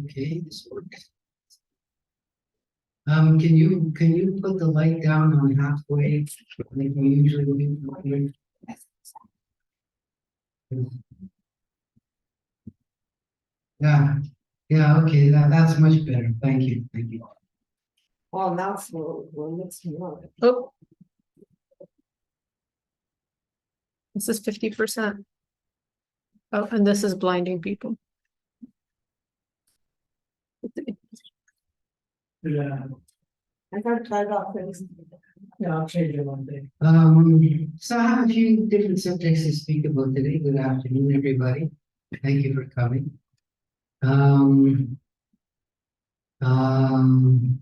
Okay, this works. Can you put the light down on halfway, like we usually do? Yeah, yeah, okay, that's much better. Thank you, thank you. Well, now it's we're mixing up. Oh. This is 50%. Oh, and this is blinding people. Yeah. I gotta try it off things. Yeah, I'll change it one day. So I have a few different subjects to speak about today. Good afternoon, everybody. Thank you for coming.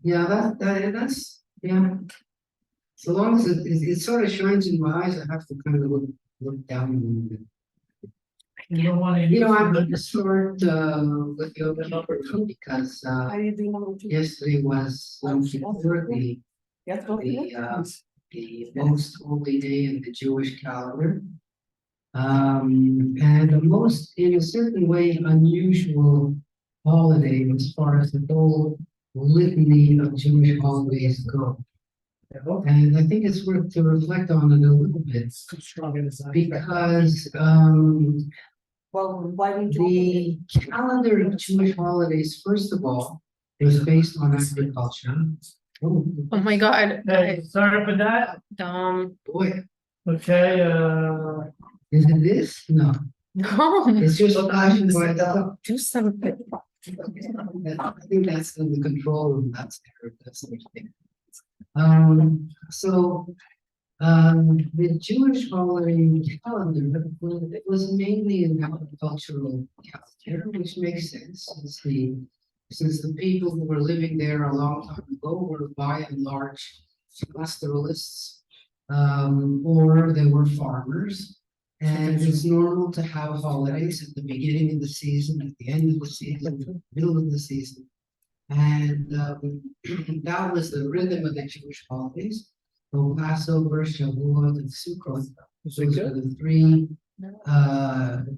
Yeah, that's, yeah. So long as it sort of shines in my eyes, I have to kind of look down a little bit. You don't want to. You know, I'm going to start with yoga number 2 because Are you doing number 2? yesterday was the Yes, okay. the most holy day in the Jewish calendar. And the most, in a certain way, unusual holiday as far as the whole litany of Jewish holidays go. And I think it's worth to reflect on it a little bit because Well, why didn't the calendar of Jewish holidays, first of all, was based on agriculture. Oh, Oh my God. Hey, sorry for that. boy, Okay, is it this? No, No, it's just flashing right out. do something. I think that's in the control room, that's there, that's the thing. So, the Jewish holiday calendar, it was mainly an agricultural calendar, which makes sense, since the people who were living there a long time ago were by and large pastoralists, or they were farmers. And it's normal to have holidays at the beginning of the season, at the end of the season, middle of the season. And that was the rhythm of the Jewish holidays. So Passover, Shavuot, and Sukkot. Those are the 3,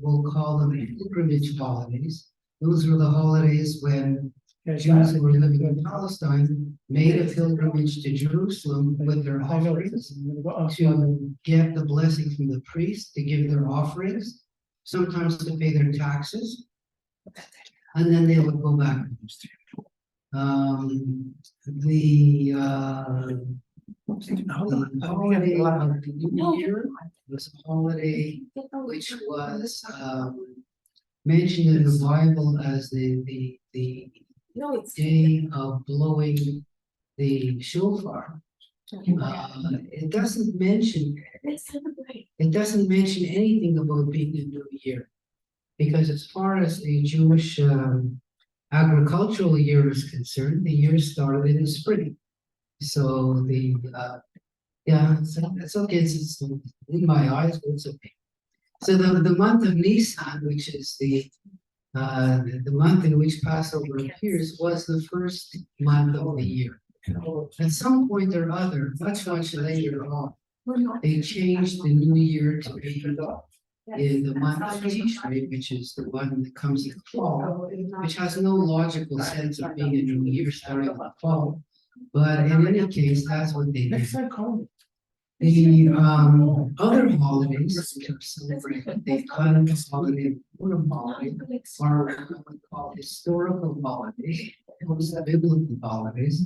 we'll call them pilgrimage holidays. Those were the holidays when Jews who were living in Palestine made a pilgrimage to Jerusalem with their offerings to get the blessing from the priest, to give their offerings, sometimes to pay their taxes, and then they would go back. The holiday of the New Year was a holiday which was mentioned in the Bible as the day of blowing the shofar. It doesn't mention anything about being a new year, because as far as the Jewish agricultural year is concerned, the year started in the spring. So yeah, it's okay. It's in my eyes, but it's okay. So the month of Nisan, which is the month in which Passover appears, was the first month of the year. At some point or other, much later on, they changed the new year to be in the month of Tishrei, which is the one that comes in the fall, which has no logical sense of being a new year starting in the fall. But in any case, that's what they did. The other holidays kept celebrating. The Hanukkah holiday, Purim holiday, are what we call historical holidays, biblical holidays.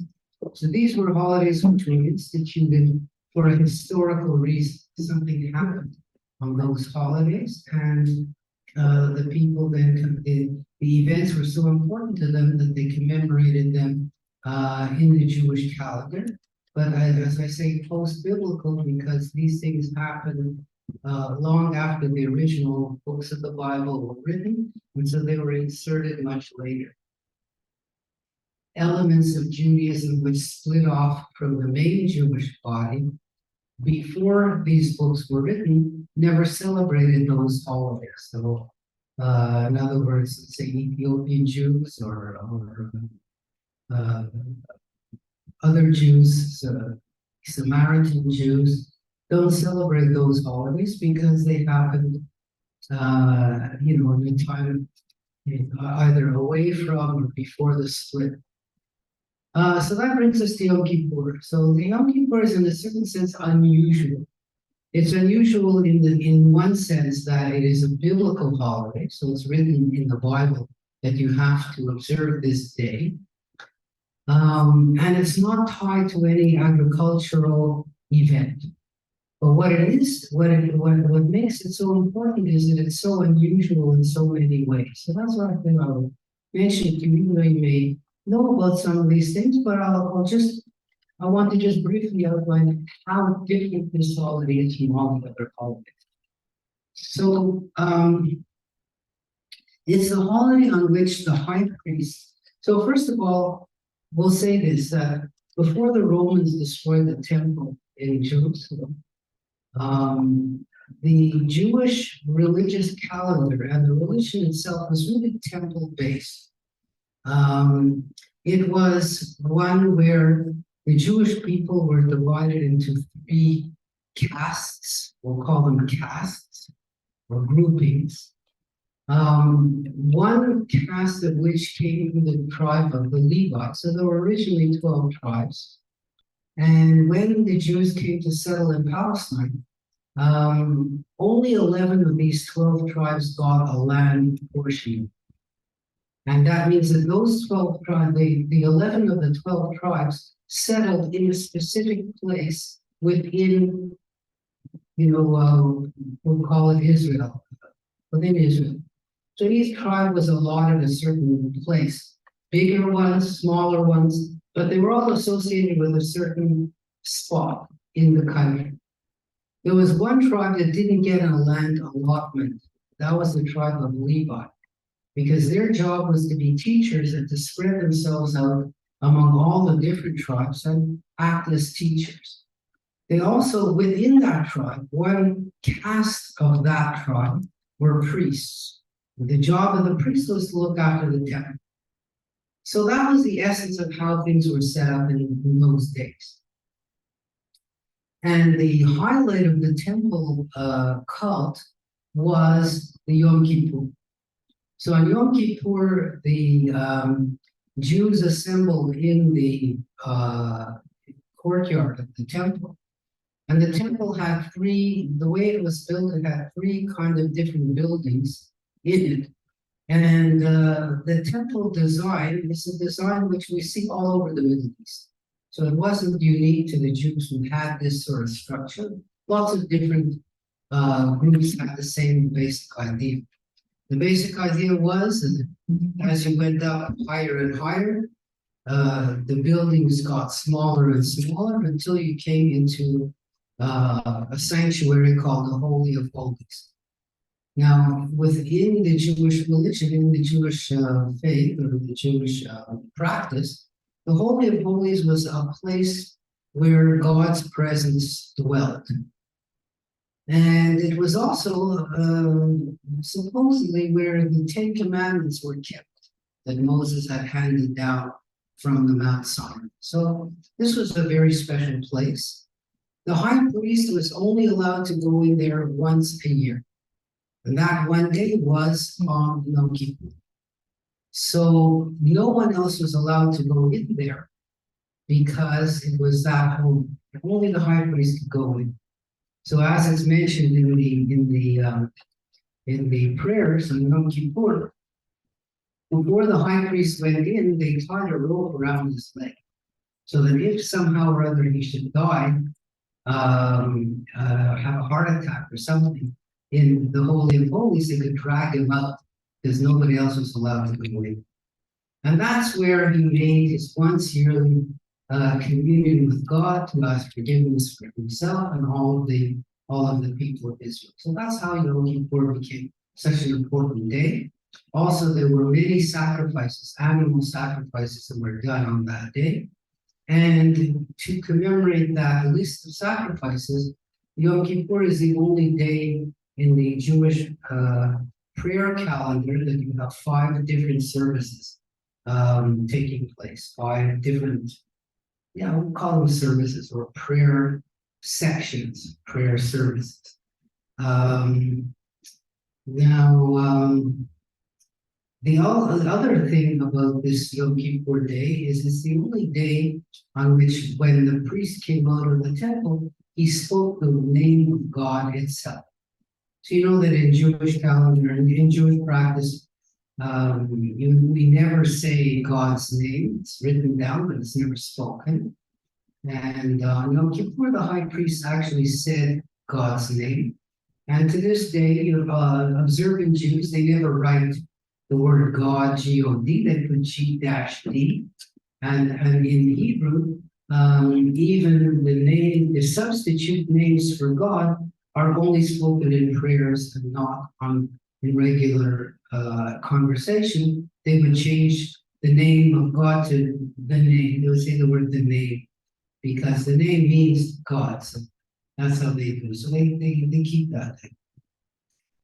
So these were holidays which were instituted for a historical reason. Something happened on those holidays, and the people then the events were so important to them that they commemorated them in the Jewish calendar. But as I say, post-biblical, because these things happened long after the original books of the Bible were written, and so they were inserted much later. Elements of Judaism which split off from the main Jewish body before these books were written never celebrated those holidays. So, in other words, let's say Ethiopian Jews or other Jews, Samaritan Jews, don't celebrate those holidays because they happened, in time either away from or before the split. So that brings us to Yom Kippur. So the Yom Kippur is in a certain sense unusual. It's unusual in one sense that it is a biblical holiday, so it's written in the Bible that you have to observe this day. And it's not tied to any agricultural event. But what it is, what makes it so important is that it's so unusual in so many ways. So that's what I think I will mention to you. You may know about some of these things, but I want to just briefly outline how different this holiday is from all the other holidays. So it's a holiday on which the high priest. So first of all, we'll say this, that before the Romans destroyed the temple in Jerusalem, the Jewish religious calendar and the religion itself was really temple-based. It was one where the Jewish people were divided into 3 castes, we'll call them castes or groupings. One caste of which came from the tribe of the Levites. So there were originally 12 tribes. And when the Jews came to settle in Palestine, only 11 of these 12 tribes got a land portion. And that means that those 12 tribes, the 11 of the 12 tribes settled in a specific place within, we'll call it Israel, within Israel. So each tribe was allotted a certain place, bigger ones, smaller ones, but they were all associated with a certain spot in the country. There was one tribe that didn't get a land allotment. That was the tribe of Levi, because their job was to be teachers and to spread themselves out among all the different tribes and act as teachers. They also, within that tribe, one caste of that tribe were priests. The job of the priest was to look after the temple. So that was the essence of how things were set up in those days. And the highlight of the temple cult was the Yom Kippur. So on Yom Kippur, the Jews assembled in the courtyard of the temple. And the temple had 3, the way it was built, it had 3 kind of different buildings in it. And the temple design is a design which we see all over the Middle East. So it wasn't unique to the Jews who had this sort of structure. Lots of different groups had the same basic idea. The basic idea was that as you went up higher and higher, the buildings got smaller and smaller until you came into a sanctuary called the Holy of Holies. Now, within the Jewish religion, in the Jewish faith or the Jewish practice, the Holy of Holies was a place where God's presence dwelt. And it was also supposedly where the 10 Commandments were kept that Moses had handed down from the Mount Sinai. So this was a very special place. The high priest was only allowed to go in there once a year. And that one day was on Yom Kippur. So no one else was allowed to go in there because it was that holy. Only the high priest could go in. So as it's mentioned in the prayers on Yom Kippur, before the high priest went in, they tied a rope around his leg, so that if somehow or other he should die, have a heart attack or something, in the Holy of Holies, they could drag him out because nobody else was allowed to go in. And that's where he made his once yearly communion with God to ask forgiveness for himself and all of the people of Israel. So that's how Yom Kippur became such an important day. Also, there were many sacrifices, animal sacrifices that were done on that day. And to commemorate that list of sacrifices, Yom Kippur is the only day in the Jewish prayer calendar that you have 5 different services taking place, 5 different, we'll call them services or prayer sections, prayer services. Now, the other thing about this Yom Kippur Day is it's the only day on which, when the priest came out of the temple, he spoke the name of God itself. So you know that in Jewish calendar and in Jewish practice, we never say God's name. It's written down, but it's never spoken. And Yom Kippur, the high priest actually said God's name. And to this day, observant Jews, they never write the word God, G-O-D, they put G-D. And in Hebrew, even the substitute names for God are only spoken in prayers and not in regular conversation. They would change the name of God to the name. They would say the word the name, because the name means God. So that's how they do. So they keep that thing.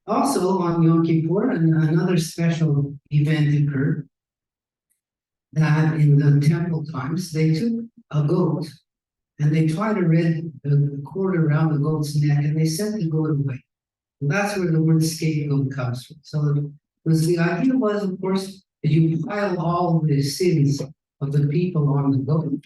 Also on Yom Kippur, another special event occurred, that in the temple times, they took a goat and they tied a red cord around the goat's neck and they sent the goat away. And that's where the word scapegoat comes from. So the idea was, of course, that you pile all the sins of the people on the goat.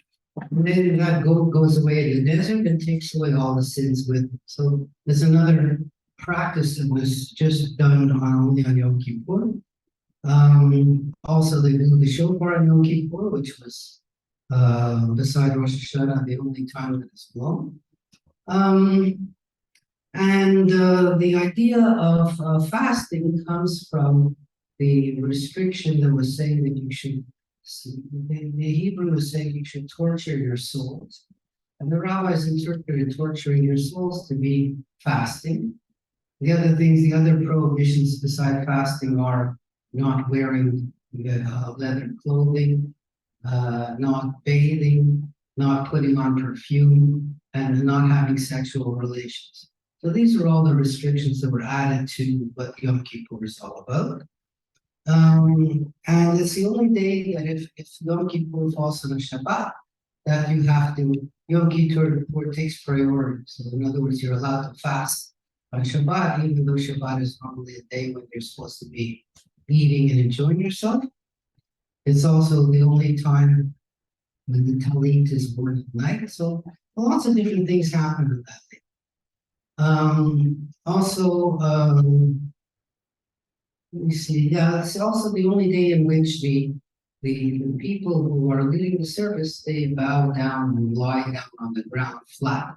And then that goat goes away to the desert and takes away all the sins with it. So there's another practice that was just done only on Yom Kippur. Also, they blew the shofar on Yom Kippur, which was beside Rosh Hashanah, the only time that it's blown. The idea of fasting comes from the restriction that was saying that you should, the Hebrew was saying you should torture your souls. And the rabbis interpreted torturing your souls to be fasting. The other prohibitions beside fasting are not wearing leather clothing, not bathing, not putting on perfume, and not having sexual relations. So these are all the restrictions that were added to what Yom Kippur is all about. And it's the only day that if Yom Kippur falls on a Shabbat, that you have to, Yom Kippur takes priority. So in other words, you're allowed to fast on Shabbat, even though Shabbat is normally a day when you're supposed to be eating and enjoying yourself. It's also the only time when the Talit is born at night. So lots of different things happen on that day. Let me see. Yeah, it's also the only day in which the people who are leading the service, they bow down and lie down on the ground flat,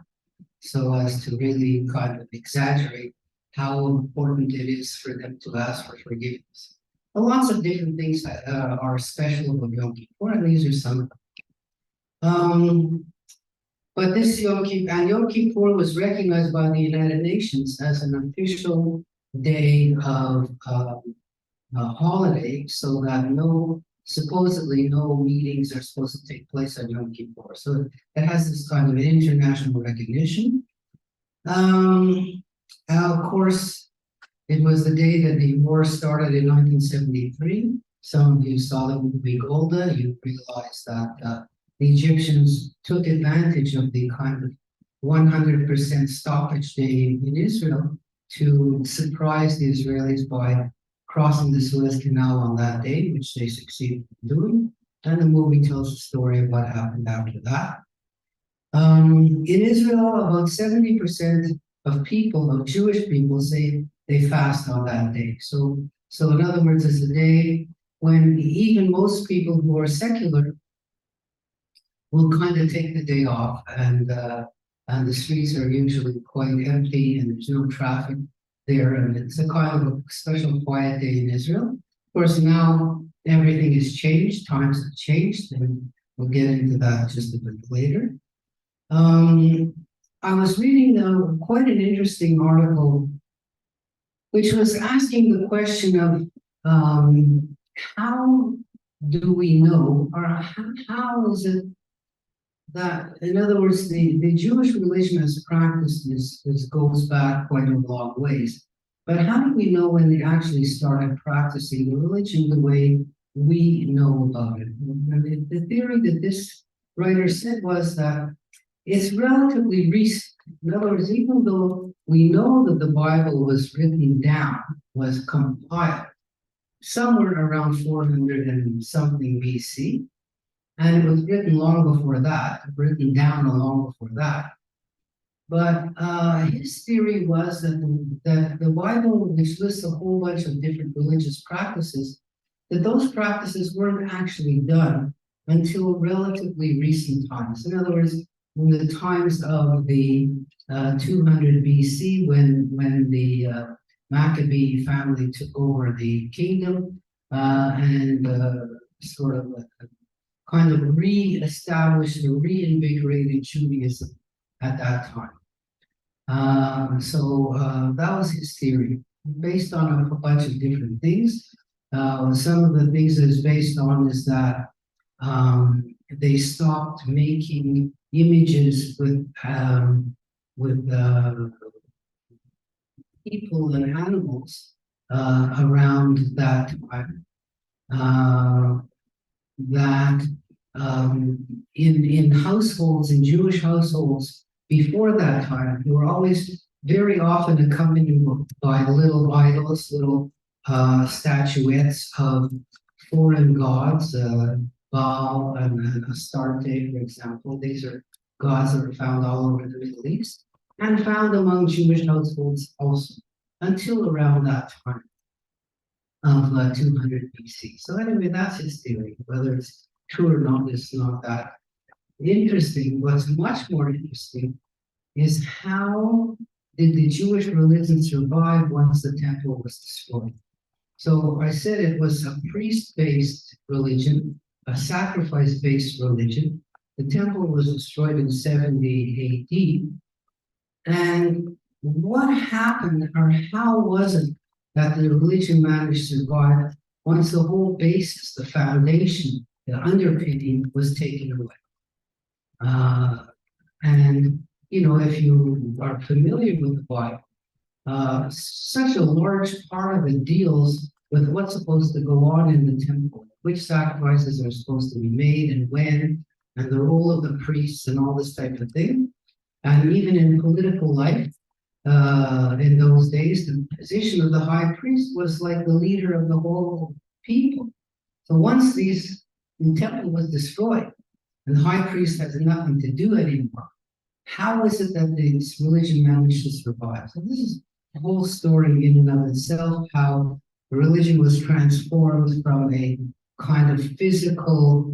so as to really kind of exaggerate how important it is for them to ask for forgiveness. But lots of different things are special about Yom Kippur, and these are some of them. But this Yom Kippur was recognized by the United Nations as an official day of a holiday, so that supposedly no meetings are supposed to take place on Yom Kippur. So it has this kind of international recognition. Of course, it was the day that the war started in 1973. Some of you saw the movie Golda. You realize that the Egyptians took advantage of the kind of 100% stoppage day in Israel to surprise the Israelis by crossing the Suez Canal on that day, which they succeeded in doing. And the movie tells the story of what happened after that. In Israel, about 70% of Jewish people, say they fast on that day. So in other words, it's a day when even most people who are secular will kind of take the day off, and the streets are usually quite empty and there's no traffic there, and it's a kind of a special quiet day in Israel. Of course, now everything has changed, times have changed, and we'll get into that just a bit later. I was reading quite an interesting article, which was asking the question of how do we know, or how is it that, in other words, the Jewish religion as practiced this goes back quite a long ways. But how do we know when they actually started practicing the religion the way we know about it? And the theory that this writer said was that it's relatively recent. In other words, even though we know that the Bible was written down, was compiled somewhere around 400 and something BC, and it was written long before that, written down long before that. But his theory was that the Bible, which lists a whole bunch of different religious practices, that those practices weren't actually done until relatively recent times. In other words, in the times of the 200 BC, when the Maccabee family took over the kingdom and sort of kind of re-established or reinvigorated Judaism at that time. So that was his theory, based on a bunch of different things. Some of the things that it's based on is that they stopped making images with people and animals around that time. That in households, in Jewish households before that time, they were always very often accompanied by little idols, little statuettes of foreign gods, Baal and Astarte, for example. These are gods that are found all over the Middle East and found among Jewish households also until around that time of 200 BC. So anyway, that's his theory. Whether it's true or not is not that interesting. What's much more interesting is how did the Jewish religion survive once the temple was destroyed? So I said it was a priest-based religion, a sacrifice-based religion. The temple was destroyed in 70 AD. And what happened, or how was it that the religion managed to survive once the whole basis, the foundation, the underpinning was taken away? And, you know, if you are familiar with the Bible, such a large part of it deals with what's supposed to go on in the temple, which sacrifices are supposed to be made and when, and the role of the priests and all this type of thing. And even in political life, in those days, the position of the high priest was like the leader of the whole people. So once the temple was destroyed and the high priest has nothing to do anymore, how is it that this religion managed to survive? So this is a whole story in and of itself, how religion was transformed from a kind of physical,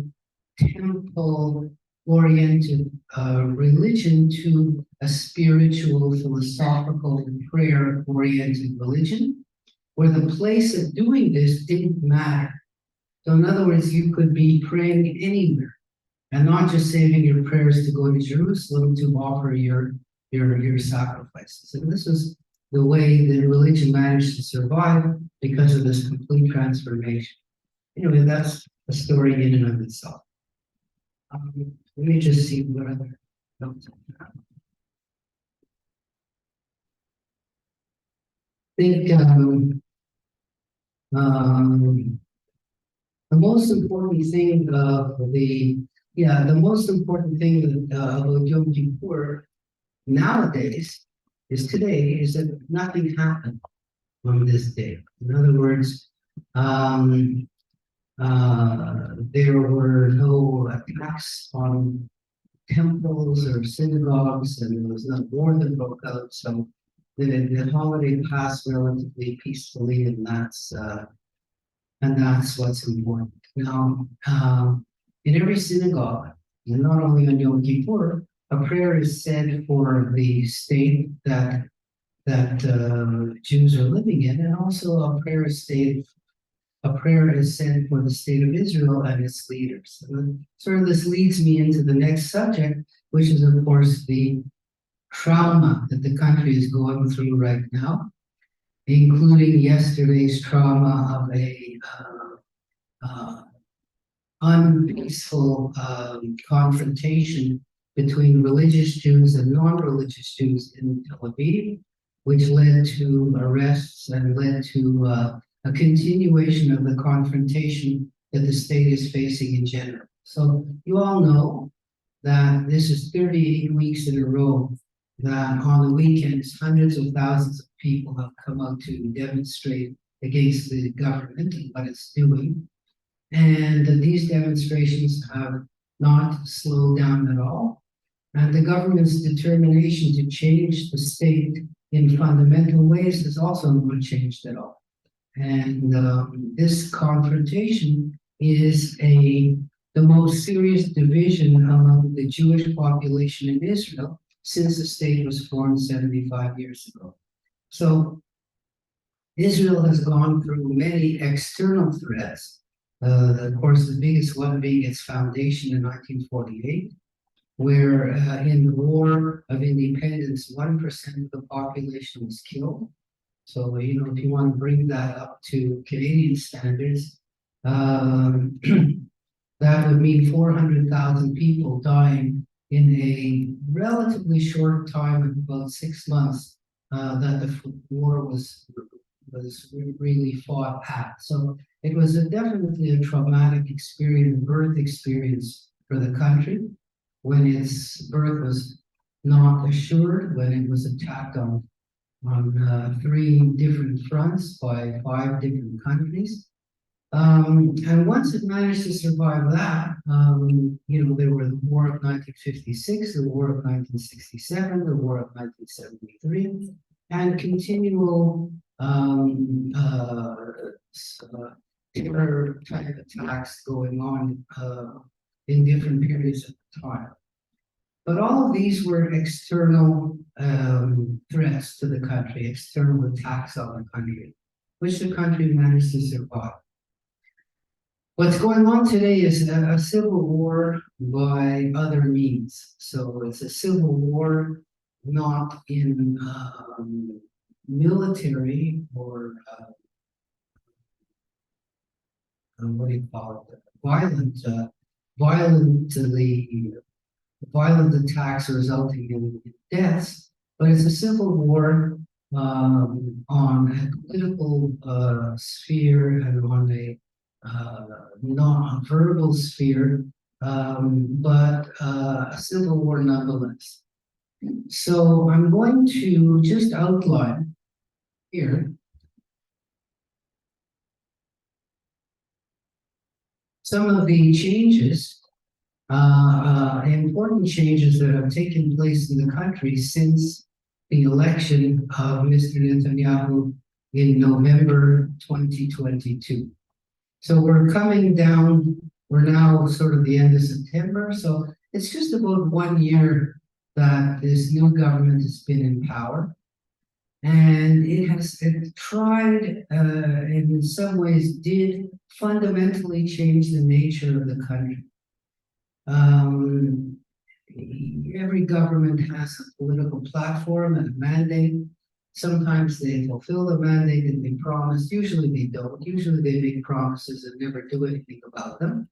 temple-oriented religion to a spiritual, philosophical, and prayer-oriented religion, where the place of doing this didn't matter. So in other words, you could be praying anywhere and not just saving your prayers to go to Jerusalem to offer your sacrifices. And this is the way the religion managed to survive because of this complete transformation. Anyway, that's a story in and of itself. Let me just see what other notes I have. I think the most important thing the most important thing about Yom Kippur nowadays is that nothing happened on this day. In other words, there were no attacks on temples or synagogues, and there was no war that broke out. So the holiday passed relatively peacefully, and that's what's important. Now, in every synagogue, and not only on Yom Kippur, a prayer is said for the state that Jews are living in, and also a prayer is said for the state of Israel and its leaders. And sort of this leads me into the next subject, which is of course the trauma that the country is going through right now, including yesterday's trauma of a unpeaceful confrontation between religious Jews and non-religious Jews in Tel Aviv, which led to arrests and led to a continuation of the confrontation that the state is facing in general. So you all know that this is 38 weeks in a row that on the weekends, hundreds of thousands of people have come out to demonstrate against the government and what it's doing. And these demonstrations have not slowed down at all. And the government's determination to change the state in fundamental ways has also not changed at all. And this confrontation is the most serious division among the Jewish population in Israel since the state was formed 75 years ago. So Israel has gone through many external threats. Of course, the biggest one being its foundation in 1948, where in the War of Independence, 1% of the population was killed. So, if you want to bring that up to Canadian standards, that would mean 400,000 people dying in a relatively short time of about 6 months that the war was really fought at. So it was definitely a traumatic experience, birth experience for the country when its birth was not assured, when it was attacked on 3 different fronts by 5 different countries. And once it managed to survive that, there were the War of 1956, the War of 1967, the War of 1973, and continual terror type attacks going on in different periods of time. But all of these were external threats to the country, external attacks on the country, which the country managed to survive. What's going on today is a civil war by other means. So it's a civil war not in military or what do you call it? Violent attacks resulting in deaths, but it's a civil war on a political sphere and on a non-verbal sphere, but a civil war nonetheless. So I'm going to just outline here some of the changes, important changes that have taken place in the country since the election of Mr. Netanyahu in November 2022. So we're coming down, we're now sort of the end of September, so it's just about 1 year that this new government has been in power. And it tried, and in some ways did fundamentally change the nature of the country. Every government has a political platform and a mandate. Sometimes they fulfill the mandate that they promised. Usually they don't. Usually they make promises and never do anything about them.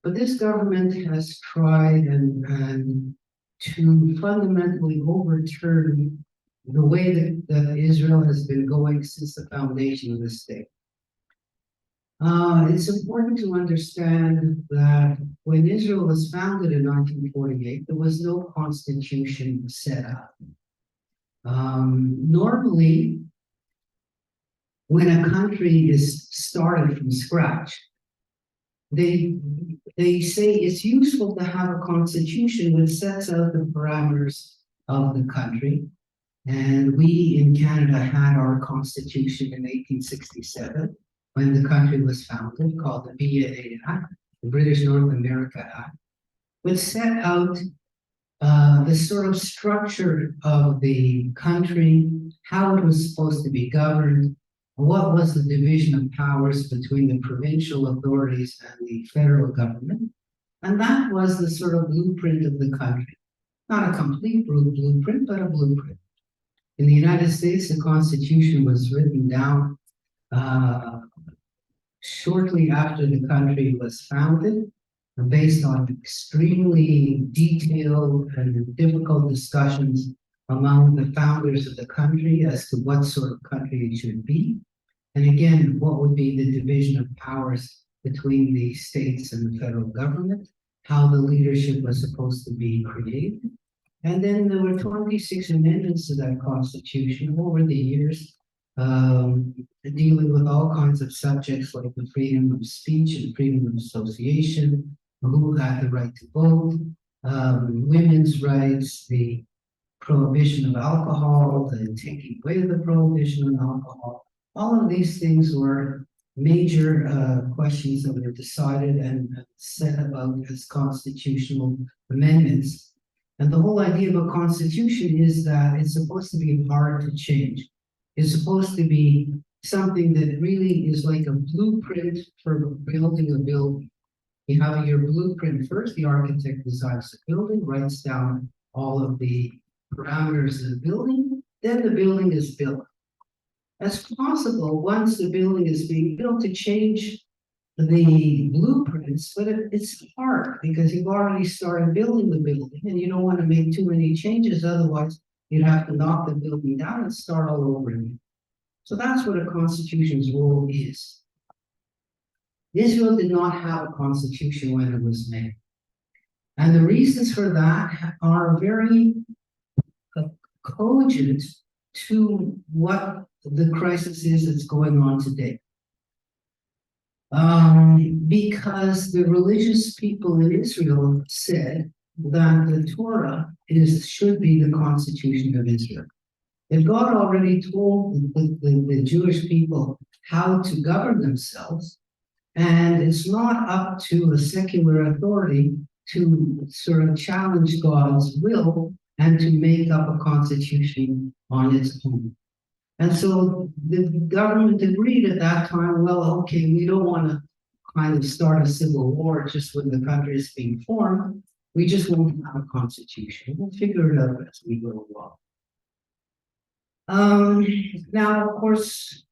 But this government has tried and to fundamentally overturn the way that Israel has been going since the foundation of the state. It's important to understand that when Israel was founded in 1948, there was no constitution set up. Normally, when a country is started from scratch, they say it's useful to have a constitution that sets out the parameters of the country. And we in Canada had our constitution in 1867 when the country was founded, called the BNA Act, the British North America Act, which set out the sort of structure of the country, how it was supposed to be governed, what was the division of powers between the provincial authorities and the federal government. And that was the sort of blueprint of the country. Not a complete blueprint, but a blueprint. In the United States, the Constitution was written down shortly after the country was founded, based on extremely detailed and difficult discussions among the founders of the country as to what sort of country it should be. And again, what would be the division of powers between the states and the federal government, how the leadership was supposed to be created. And then there were 26 amendments to that constitution over the years, dealing with all kinds of subjects like the freedom of speech and freedom of association, who had the right to vote, women's rights, the prohibition of alcohol, the taking away of the prohibition of alcohol. All of these things were major questions that were decided and set about as constitutional amendments. And the whole idea of a constitution is that it's supposed to be hard to change. It's supposed to be something that really is like a blueprint for building a building. You have your blueprint first, the architect designs the building, writes down all of the parameters of the building, then the building is built. As possible, once the building is being built, to change the blueprints, but it's hard because you've already started building the building and you don't want to make too many changes, otherwise you'd have to knock the building down and start all over again. So that's what a constitution's role is. Israel did not have a constitution when it was made. And the reasons for that are very cogent to what the crisis is that's going on today. Because the religious people in Israel said that the Torah should be the constitution of Israel. If God already told the Jewish people how to govern themselves, and it's not up to a secular authority to sort of challenge God's will and to make up a constitution on its own. And so the government agreed at that time, well, okay, we don't want to kind of start a civil war just when the country is being formed. We just won't have a constitution. We'll figure it out as we go along. Now, of course,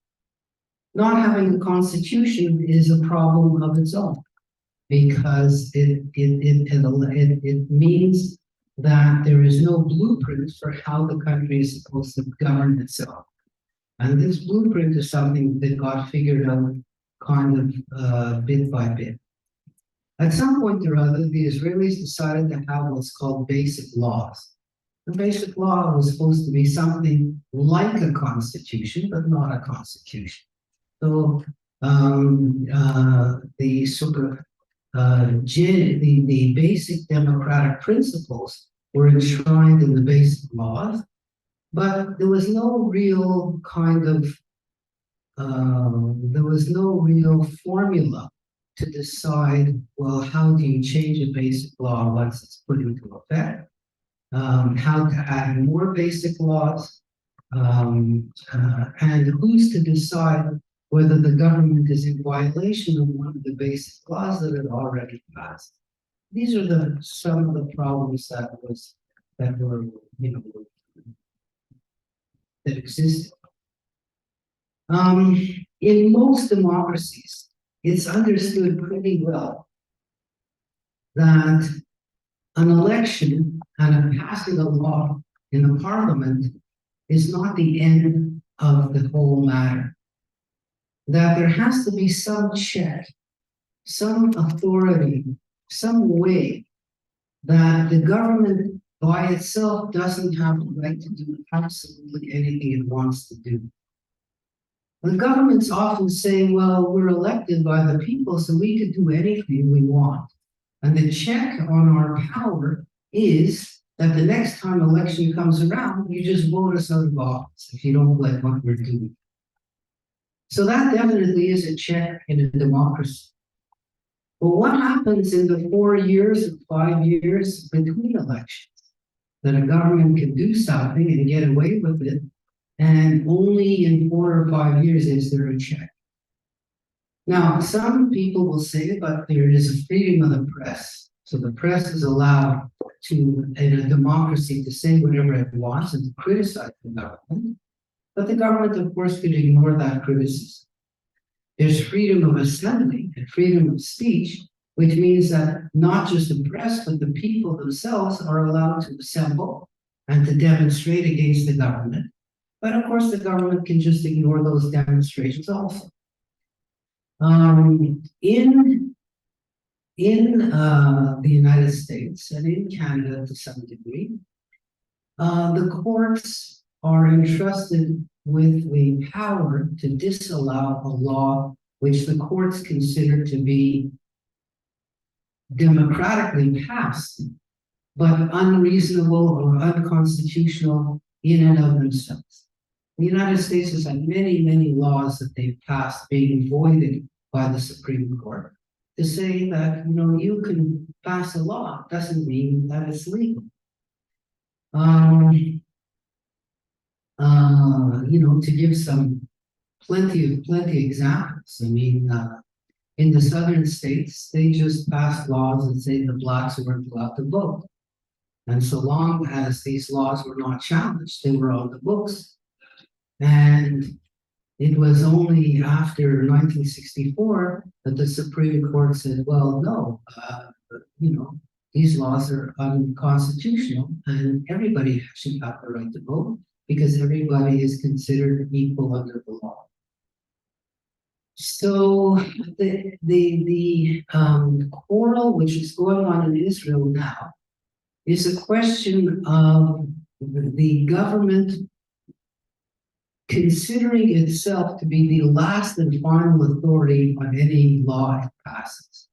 not having a constitution is a problem of its own, because it means that there is no blueprint for how the country is supposed to govern itself. And this blueprint is something that got figured out kind of bit by bit. At some point or other, the Israelis decided to have what's called basic laws. The basic law was supposed to be something like a constitution, but not a constitution. So the sort of the basic democratic principles were enshrined in the basic laws, but there was no real kind of there was no real formula to decide, well, how do you change a basic law once it's put into effect? How to add more basic laws, and who's to decide whether the government is in violation of one of the basic laws that it already passed. These are some of the problems that were that existed. In most democracies, it's understood pretty well that an election and a passing a law in the parliament is not the end of the whole matter. That there has to be some check, some authority, some way that the government by itself doesn't have the right to do absolutely anything it wants to do. The governments often say, well, we're elected by the people, so we can do anything we want. And the check on our power is that the next time election comes around, you just vote us out of office if you don't like what we're doing. So that definitely is a check in a democracy. But what happens in the 4 years and 5 years between elections? That a government can do something and get away with it, and only in 4 or 5 years is there a check. Now, some people will say, but there is a freedom of the press. So the press is allowed to, in a democracy, to say whatever it wants and to criticize the government. But the government, of course, could ignore that criticism. There's freedom of assembly and freedom of speech, which means that not just the press, but the people themselves are allowed to assemble and to demonstrate against the government. But of course, the government can just ignore those demonstrations also. In in the United States and in Canada to some degree, the courts are entrusted with the power to disallow a law which the courts consider to be democratically passed, but unreasonable or unconstitutional in and of themselves. The United States has had many, many laws that they've passed being voided by the Supreme Court to say that, you can pass a law, doesn't mean that it's legal. To give some plenty examples. I mean, in the southern states, they just passed laws that say the blacks weren't allowed to vote. And so long as these laws were not challenged, they were on the books. And it was only after 1964 that the Supreme Court said, well, no, these laws are unconstitutional and everybody should have the right to vote because everybody is considered equal under the law. So the quarrel which is going on in Israel now is a question of the government considering itself to be the last and final authority on any law it passes.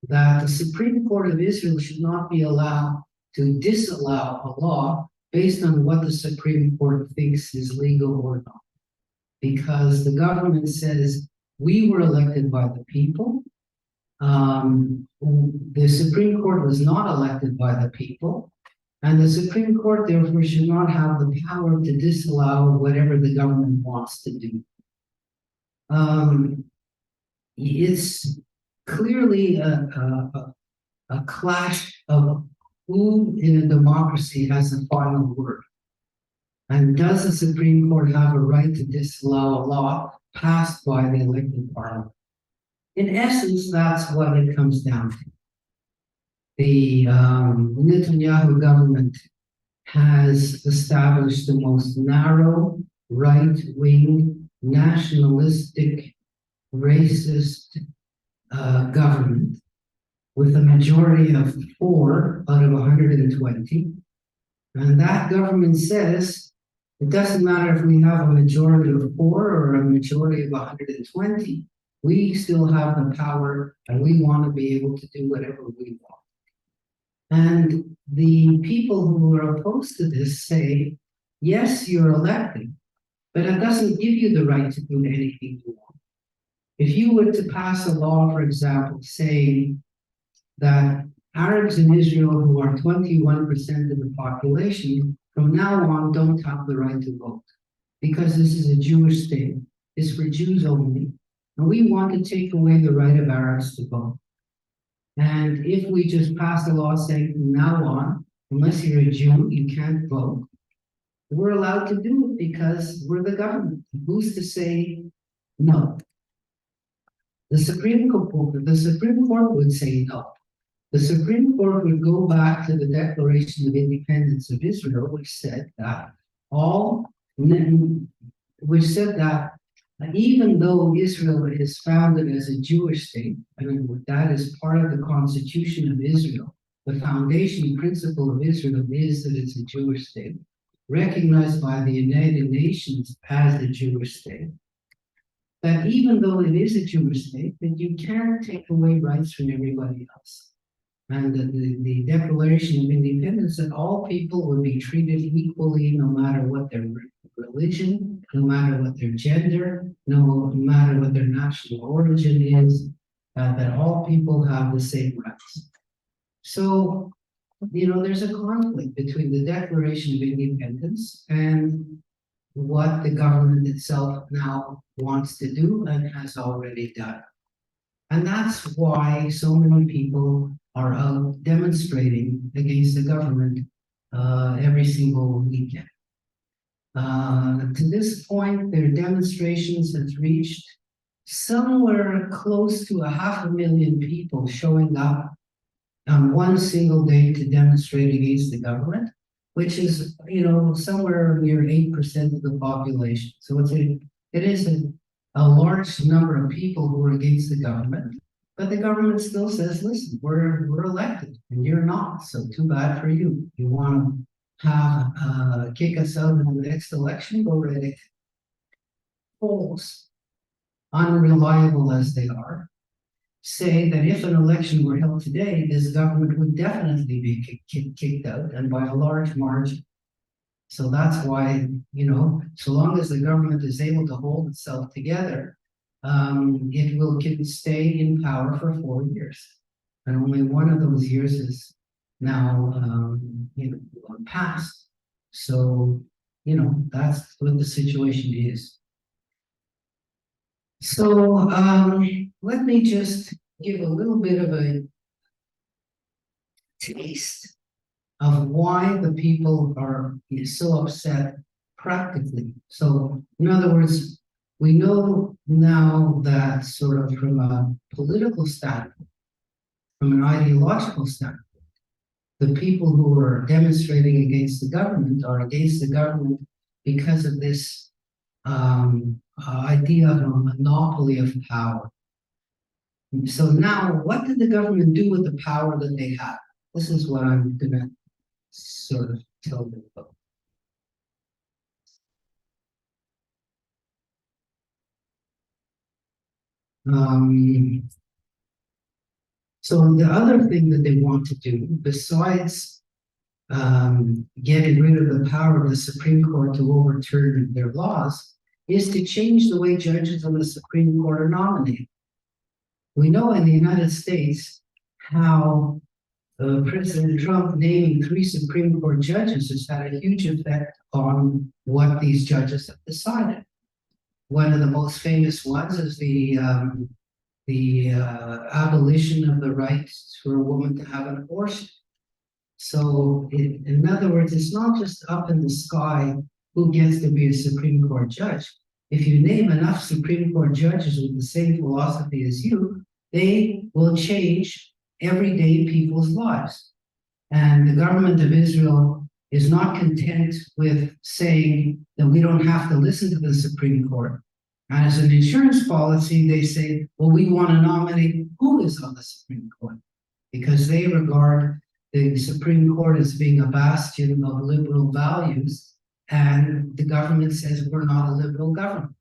That the Supreme Court of Israel should not be allowed to disallow a law based on what the Supreme Court thinks is legal or not. Because the government says, we were elected by the people. The Supreme Court was not elected by the people. And the Supreme Court, therefore, should not have the power to disallow whatever the government wants to do. It's clearly a clash of who in a democracy has the final word. And does the Supreme Court have a right to disallow a law passed by the elected parliament? In essence, that's what it comes down to. The Netanyahu government has established the most narrow, right-wing, nationalistic, racist government with a majority of 4 out of 120. And that government says, it doesn't matter if we have a majority of 4 or a majority of 120, we still have the power and we want to be able to do whatever we want. And the people who are opposed to this say, yes, you're elected, but it doesn't give you the right to do anything you want. If you were to pass a law, for example, saying that Arabs in Israel, who are 21% of the population, from now on don't have the right to vote because this is a Jewish state. It's for Jews only. And we want to take away the right of Arabs to vote. And if we just pass a law saying from now on, unless you're a Jew, you can't vote, we're allowed to do it because we're the government. Who's to say no? The Supreme Court would say no. The Supreme Court would go back to the Declaration of Independence of Israel, which said that even though Israel is founded as a Jewish state, and that is part of the Constitution of Israel, the foundation principle of Israel is that it's a Jewish state, recognized by the United Nations as a Jewish state. That even though it is a Jewish state, that you can't take away rights from everybody else. And the Declaration of Independence that all people would be treated equally no matter what their religion, no matter what their gender, no matter what their national origin is, that all people have the same rights. So, there's a conflict between the Declaration of Independence and what the government itself now wants to do and has already done. And that's why so many people are out demonstrating against the government every single weekend. To this point, their demonstrations have reached somewhere close to 500,000 people showing up on one single day to demonstrate against the government, which is, somewhere near 8% of the population. So it is a large number of people who are against the government. But the government still says, listen, we're elected and you're not, so too bad for you. You want to have kick us out in the next election, go right ahead. Polls, unreliable as they are, say that if an election were held today, this government would definitely be kicked out and by a large margin. So that's why, you know, so long as the government is able to hold itself together, it will can stay in power for 4 years. And only one of those years is now, you know, passed. So, you know, that's what the situation is. So, let me just give a little bit of a taste of why the people are so upset practically. So, in other words, we know now that sort of from a political standpoint, from an ideological standpoint, the people who are demonstrating against the government are against the government because of this idea of a monopoly of power. So now, what did the government do with the power that they have? This is what I'm going to sort of tell them about. So the other thing that they want to do, besides getting rid of the power of the Supreme Court to overturn their laws, is to change the way judges on the Supreme Court are nominated. We know in the United States how President Trump naming 3 Supreme Court judges has had a huge effect on what these judges have decided. One of the most famous ones is the abolition of the right for a woman to have an abortion. So, in other words, it's not just up in the sky who gets to be a Supreme Court judge. If you name enough Supreme Court judges with the same philosophy as you, they will change everyday people's lives. And the government of Israel is not content with saying that we don't have to listen to the Supreme Court. And as an insurance policy, they say, well, we want to nominate who is on the Supreme Court, because they regard the Supreme Court as being a bastion of liberal values, and the government says we're not a liberal government.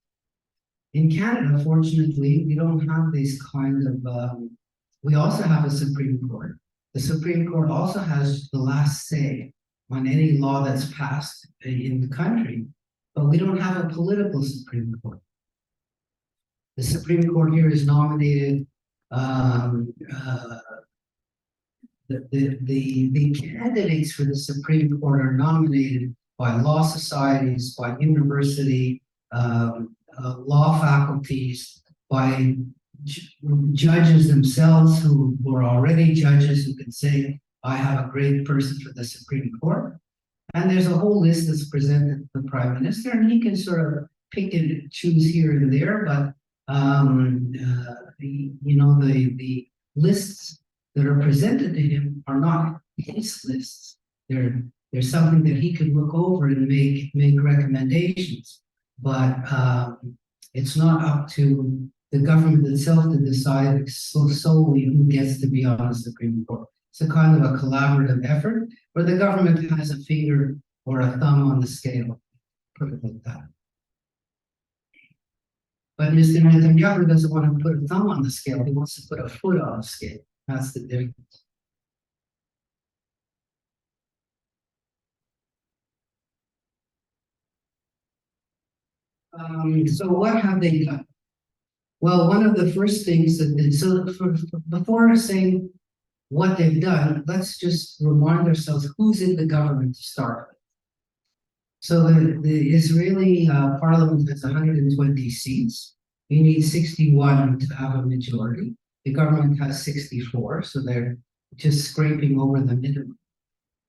In Canada, fortunately, we don't have these kind of, we also have a Supreme Court. The Supreme Court also has the last say on any law that's passed in the country, but we don't have a political Supreme Court. The Supreme Court here is nominated, the candidates for the Supreme Court are nominated by law societies, by university, law faculties, by judges themselves who were already judges who can say, I have a great person for the Supreme Court. And there's a whole list that's presented to the Prime Minister, and he can sort of pick and choose here and there, but the lists that are presented to him are not his lists. They're something that he could look over and make recommendations. But it's not up to the government itself to decide solely who gets to be on the Supreme Court. It's a kind of a collaborative effort where the government has a finger or a thumb on the scale, put it like that. But Mr. Netanyahu doesn't want to put a thumb on the scale. He wants to put a foot on the scale. That's the difference. So what have they done? Well, one of the first things that before saying what they've done, let's just remind ourselves who's in the government to start with. So the Israeli parliament has 120 seats. You need 61 to have a majority. The government has 64, so they're just scraping over the minimum.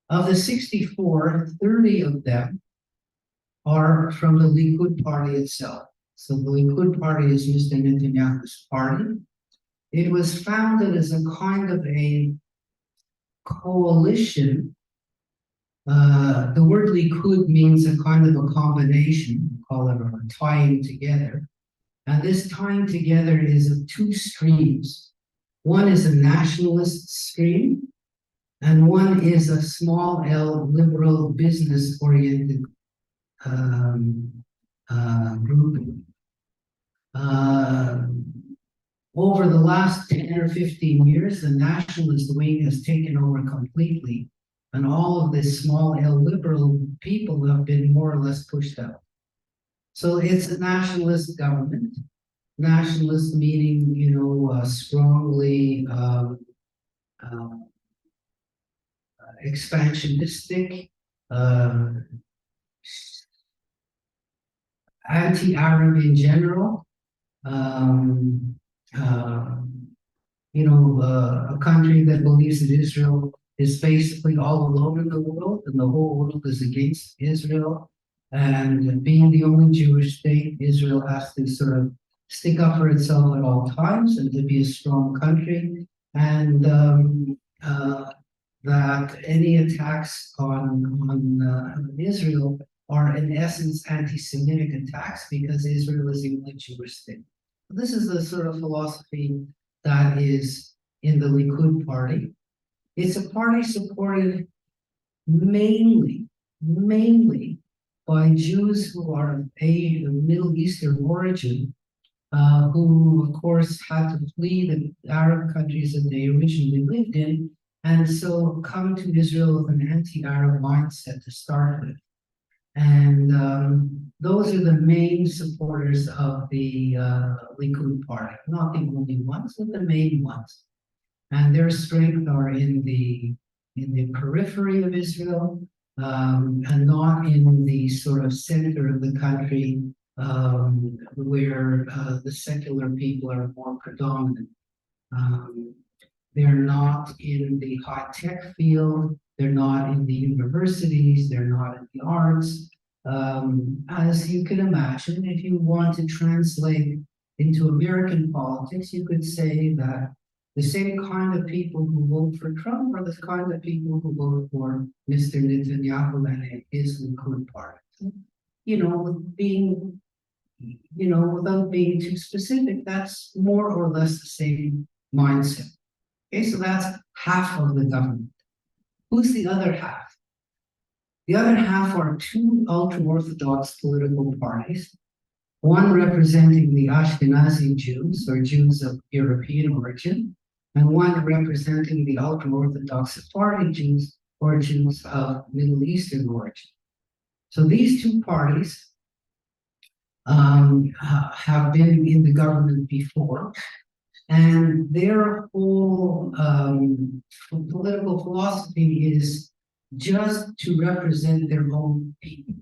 Of the 64, 30 of them are from the Likud party itself. So the Likud party is Mr. Netanyahu's party. It was founded as a kind of a coalition. The word Likud means a kind of a combination, call it a tying together. And this tying together is of 2 streams. One is a nationalist stream, and one is a small L liberal business oriented group. Over the last 10 or 15 years, the nationalist wing has taken over completely, and all of the small L liberal people have been more or less pushed out. So it's a nationalist government. Nationalist meaning, strongly expansionistic, anti-Arab in general. A country that believes that Israel is basically all alone in the world, and the whole world is against Israel. And being the only Jewish state, Israel has to sort of stick up for itself at all times and to be a strong country. And that any attacks on Israel are in essence anti-Semitic attacks because Israel is the only Jewish state. This is the sort of philosophy that is in the Likud party. It's a party supported mainly by Jews who are of Middle Eastern origin, who of course had to flee the Arab countries that they originally lived in, and so come to Israel with an anti-Arab mindset to start with. And those are the main supporters of the Likud party, not the only ones, but the main ones. And their strength are in the periphery of Israel, and not in the sort of center of the country, where the secular people are more predominant. They're not in the high-tech field, they're not in the universities, they're not in the arts. As you can imagine, if you want to translate into American politics, you could say that the same kind of people who vote for Trump are the kind of people who vote for Mr. Netanyahu and his Likud party. Without being too specific, that's more or less the same mindset. Okay, so that's half of the government. Who's the other half? The other half are two ultra-Orthodox political parties, one representing the Ashkenazi Jews, or Jews of European origin, and one representing the ultra-Orthodox Sephardi Jews, or Jews of Middle Eastern origin. So these two parties have been in the government before, and their whole political philosophy is just to represent their own people.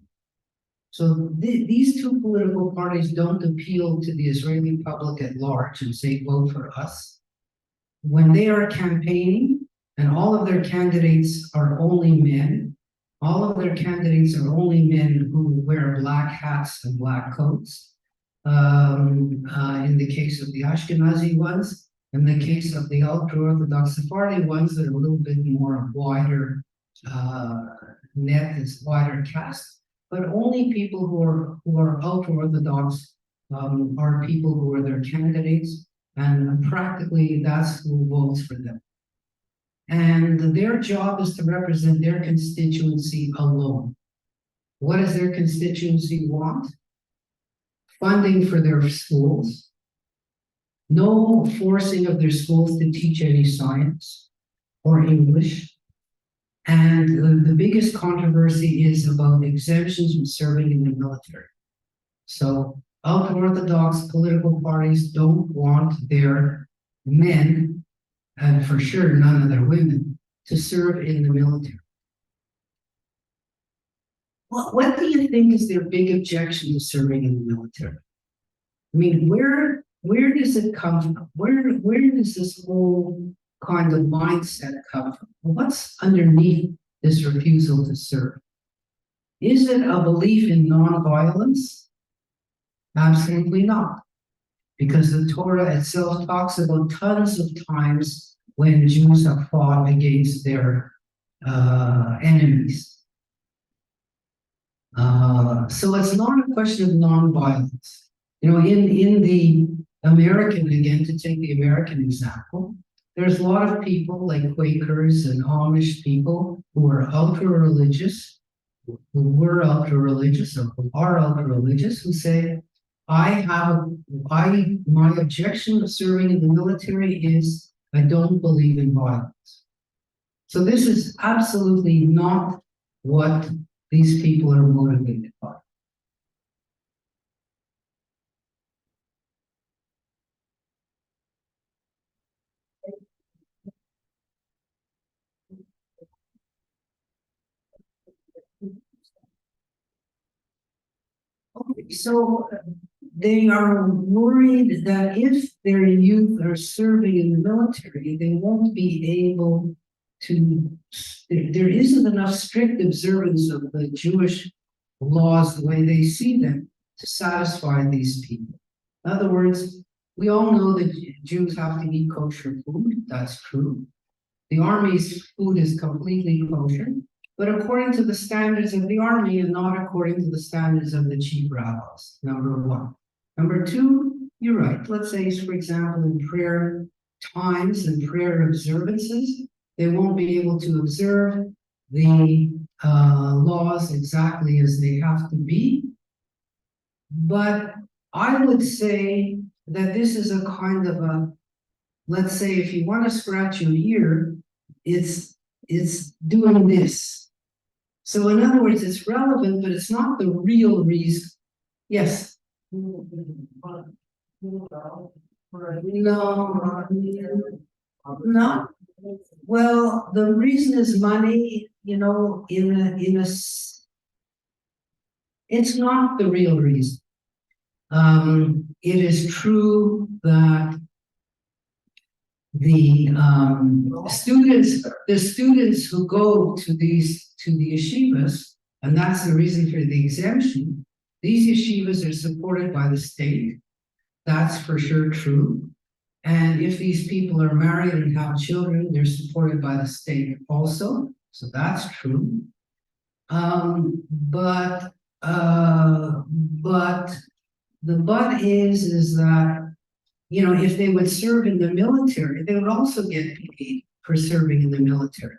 So these two political parties don't appeal to the Israeli public at large and say, vote for us. When they are campaigning, and all of their candidates are only men, all of their candidates are only men who wear black hats and black coats. In the case of the Ashkenazi ones, in the case of the ultra-Orthodox Sephardi ones, that are a little bit more wider net, is wider cast, but only people who are ultra-Orthodox are people who are their candidates, and practically that's who votes for them. And their job is to represent their constituency alone. What does their constituency want? Funding for their schools, no forcing of their schools to teach any science or English. And the biggest controversy is about exemptions from serving in the military. So ultra-Orthodox political parties don't want their men, and for sure none of their women, to serve in the military. What do you think is their big objection to serving in the military? I mean, where does it come from? Where does this whole kind of mindset come from? What's underneath this refusal to serve? Is it a belief in nonviolence? Absolutely not. Because the Torah itself talks about tons of times when Jews have fought against their enemies. So it's not a question of nonviolence. In the American, again, to take the American example, there's a lot of people like Quakers and Amish people who are ultra religious, who were ultra religious or who are ultra religious, who say, my objection of serving in the military is I don't believe in violence. So this is absolutely not what these people are motivated by. Okay, so they are worried that if their youth are serving in the military, they won't be able to, there isn't enough strict observance of the Jewish laws the way they see them to satisfy these people. In other words, we all know that Jews have to eat kosher food. That's true. The army's food is completely kosher, but according to the standards of the army and not according to the standards of the chief rabbis, number one. Number two, you're right. Let's say, for example, in prayer times and prayer observances, they won't be able to observe the laws exactly as they have to be. But I would say that this is a kind of a, let's say, if you want to scratch your ear, it's doing this. So in other words, it's relevant, but it's not the real reason. Yes. No. Well, the reason is money, you know, it's not the real reason. It is true that the students who go to the yeshivas, and that's the reason for the exemption, these yeshivas are supported by the state. That's for sure true. And if these people are married and have children, they're supported by the state also. So that's true. But the but is that, you know, if they would serve in the military, they would also get paid for serving in the military.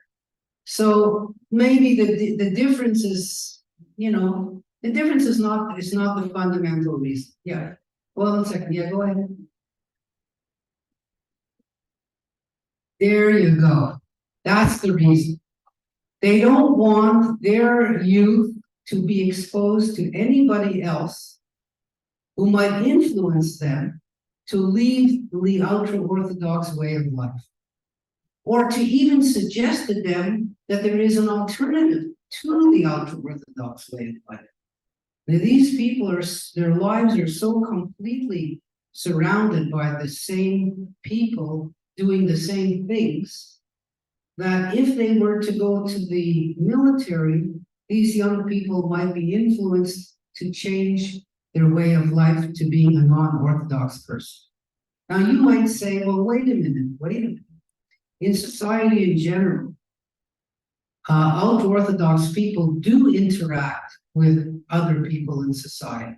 So maybe the difference is, you know, the difference is not the fundamental reason. Yeah. Well, 1 second. Yeah, go ahead. There you go. That's the reason. They don't want their youth to be exposed to anybody else who might influence them to leave the ultra-Orthodox way of life, or to even suggest to them that there is an alternative to the ultra-Orthodox way of life. Now, these people their lives are so completely surrounded by the same people doing the same things that if they were to go to the military, these young people might be influenced to change their way of life to being a non-Orthodox person. Now you might say, well, wait a minute. In society in general, ultra-Orthodox people do interact with other people in society.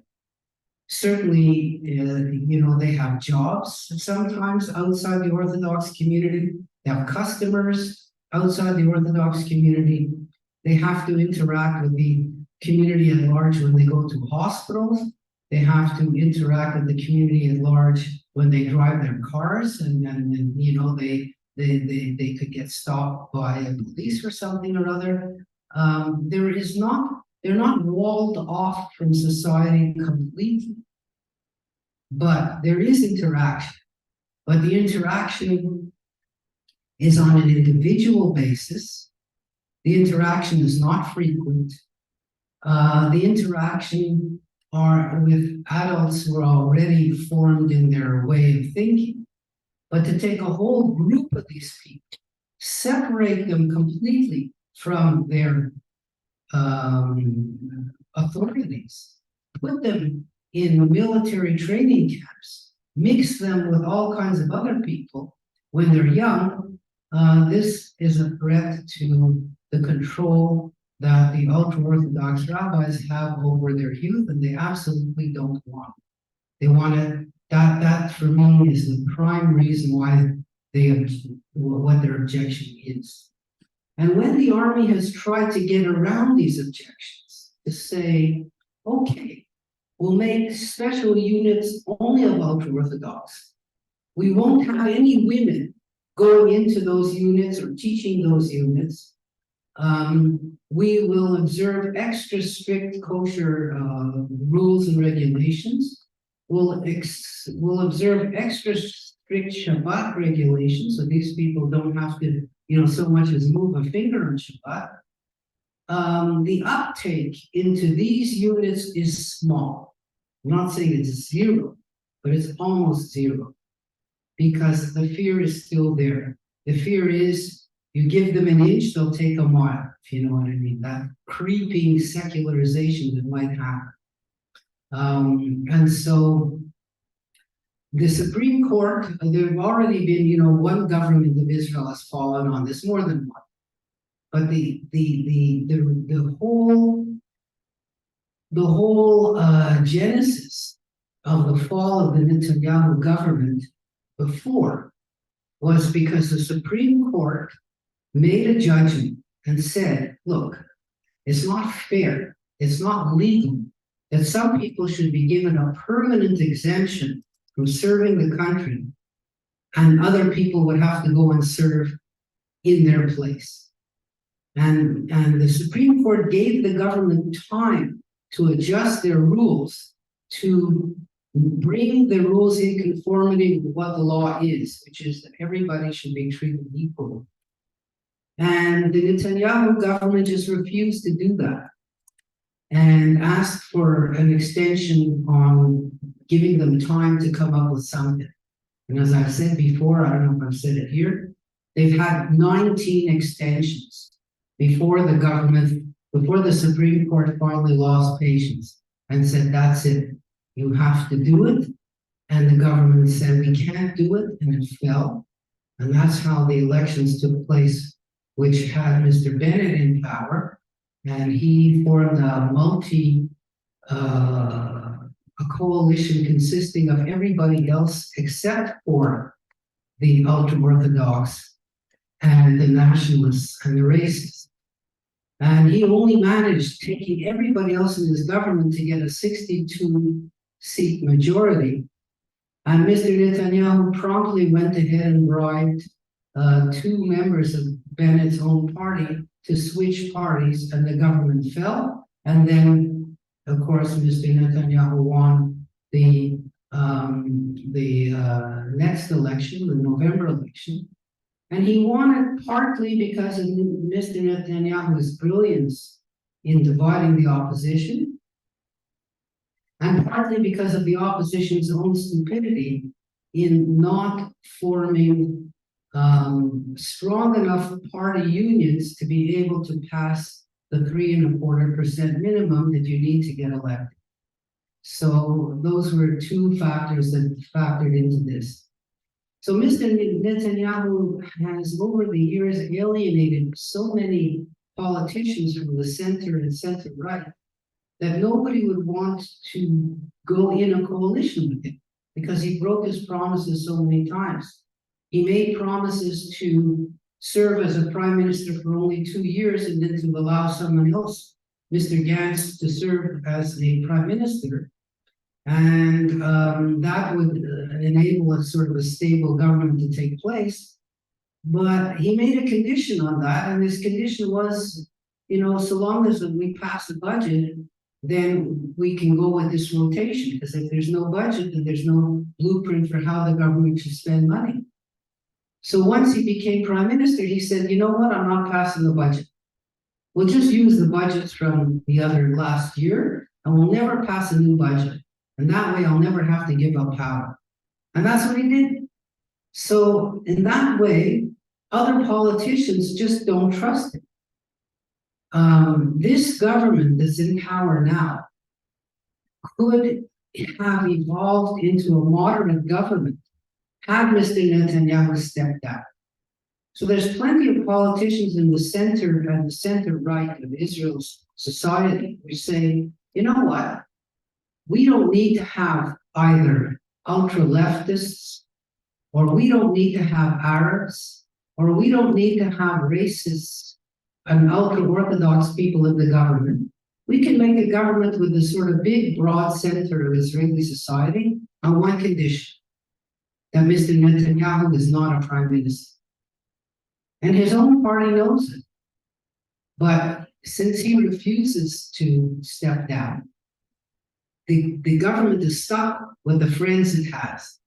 Certainly, you know, they have jobs sometimes outside the Orthodox community. They have customers outside the Orthodox community. They have to interact with the community at large when they go to hospitals. They have to interact with the community at large when they drive their cars, and you know, they could get stopped by a police or something or other. They're not walled off from society completely, but there is interaction. But the interaction is on an individual basis. The interaction is not frequent. The interaction are with adults who are already formed in their way of thinking. But to take a whole group of these people, separate them completely from their authorities, put them in military training camps, mix them with all kinds of other people when they're young, this is a threat to the control that the ultra-Orthodox rabbis have over their youth, and they absolutely don't want it. They want it, that for me is the prime reason why what their objection is. And when the army has tried to get around these objections, to say, okay, we'll make special units only of ultra-Orthodox. We won't have any women going into those units or teaching those units. We will observe extra strict kosher rules and regulations. We'll observe extra strict Shabbat regulations, so these people don't have to, so much as move a finger on Shabbat. The uptake into these units is small. I'm not saying it's zero, but it's almost zero, because the fear is still there. The fear is, you give them an inch, they'll take a mile, if you know what I mean. That creeping secularization that might happen. And so the Supreme Court, there have already been, one government of Israel has fallen on this, more than one. But the whole genesis of the fall of the Netanyahu government before was because the Supreme Court made a judgment and said, look, it's not fair, it's not legal that some people should be given a permanent exemption from serving the country, and other people would have to go and serve in their place. And the Supreme Court gave the government time to adjust their rules to bring the rules in conformity with what the law is, which is that everybody should be treated equally. And the Netanyahu government just refused to do that and asked for an extension on giving them time to come up with something. And as I've said before, I don't know if I've said it here, they've had 19 extensions before the Supreme Court finally lost patience and said, that's it, you have to do it. And the government said, we can't do it, and it fell. And that's how the elections took place, which had Mr. Bennett in power, and he formed a coalition consisting of everybody else except for the ultra-Orthodox and the nationalists and the racists. And he only managed, taking everybody else in his government, to get a 62-seat majority. And Mr. Netanyahu promptly went ahead and bribed 2 members of Bennett's own party to switch parties, and the government fell. And then, of course, Mr. Netanyahu won the next election, the November election. And he won it partly because of Mr. Netanyahu's brilliance in dividing the opposition, and partly because of the opposition's own stupidity in not forming strong enough party unions to be able to pass the 3.25% minimum that you need to get elected. So those were 2 factors that factored into this. So Mr. Netanyahu has, over the years, alienated so many politicians from the center and center-right that nobody would want to go in a coalition with him, because he broke his promises so many times. He made promises to serve as a prime minister for only 2 years, and then to allow someone else, Mr. Gantz, to serve as the prime minister. And that would enable a sort of a stable government to take place. But he made a condition on that, and this condition was, so long as we pass the budget, then we can go with this rotation, because if there's no budget, then there's no blueprint for how the government should spend money. So once he became prime minister, he said, you know what, I'm not passing the budget. We'll just use the budgets from the other last year, and we'll never pass a new budget. And that way I'll never have to give up power. And that's what he did. So in that way, other politicians just don't trust him. This government that's in power now could have evolved into a moderate government had Mr. Netanyahu stepped down. So there's plenty of politicians in the center and the center-right of Israel's society who say, you know what? We don't need to have either ultra-leftists or we don't need to have Arabs, or we don't need to have racist and ultra-Orthodox people in the government. We can make a government with a sort of big, broad center of Israeli society on one condition, that Mr. Netanyahu is not a prime minister. And his own party knows it. But since he refuses to step down, the government is stuck with the friends it has.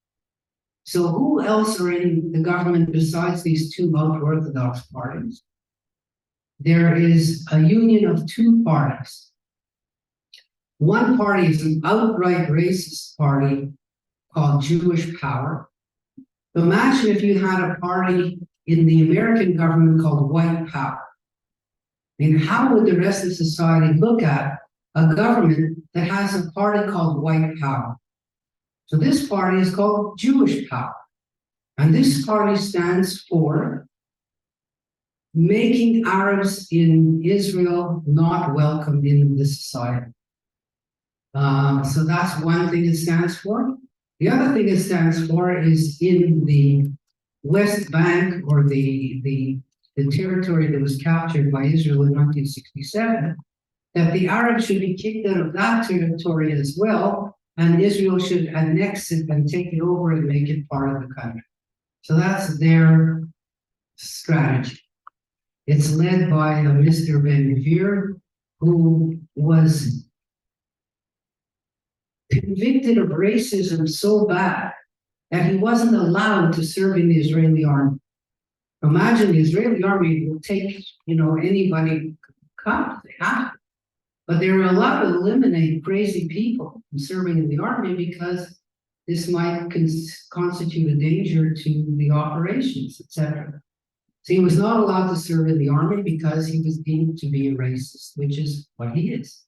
So who else are in the government besides these two ultra-Orthodox parties? There is a union of two parties. One party is an outright racist party called Jewish Power. Imagine if you had a party in the American government called White Power. I mean, how would the rest of society look at a government that has a party called White Power? So this party is called Jewish Power. And this party stands for making Arabs in Israel not welcome in the society. So that's one thing it stands for. The other thing it stands for is in the West Bank, or the territory that was captured by Israel in 1967, that the Arabs should be kicked out of that territory as well, and Israel should annex it and take it over and make it part of the country. So that's their strategy. It's led by Mr. Ben-Gvir, who was convicted of racism so bad that he wasn't allowed to serve in the Israeli army. Imagine the Israeli army will take, anybody come, they have to. But they're allowed to eliminate crazy people from serving in the army because this might constitute a danger to the operations, etc. So he was not allowed to serve in the army because he was deemed to be a racist, which is what he is.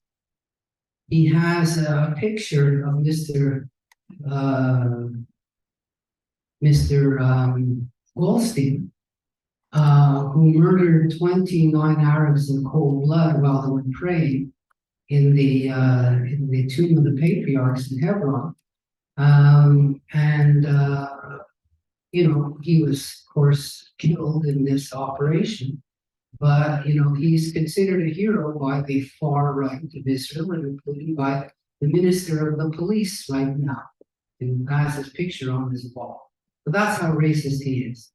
He has a picture of Mr. Dwoskin, who murdered 29 Arabs in cold blood while they were praying in the tomb of the patriarchs in Hebron. He was, of course, killed in this operation. But, he's considered a hero by the far right of Israel, and including by the minister of the police right now, who has his picture on his wall. But that's how racist he is.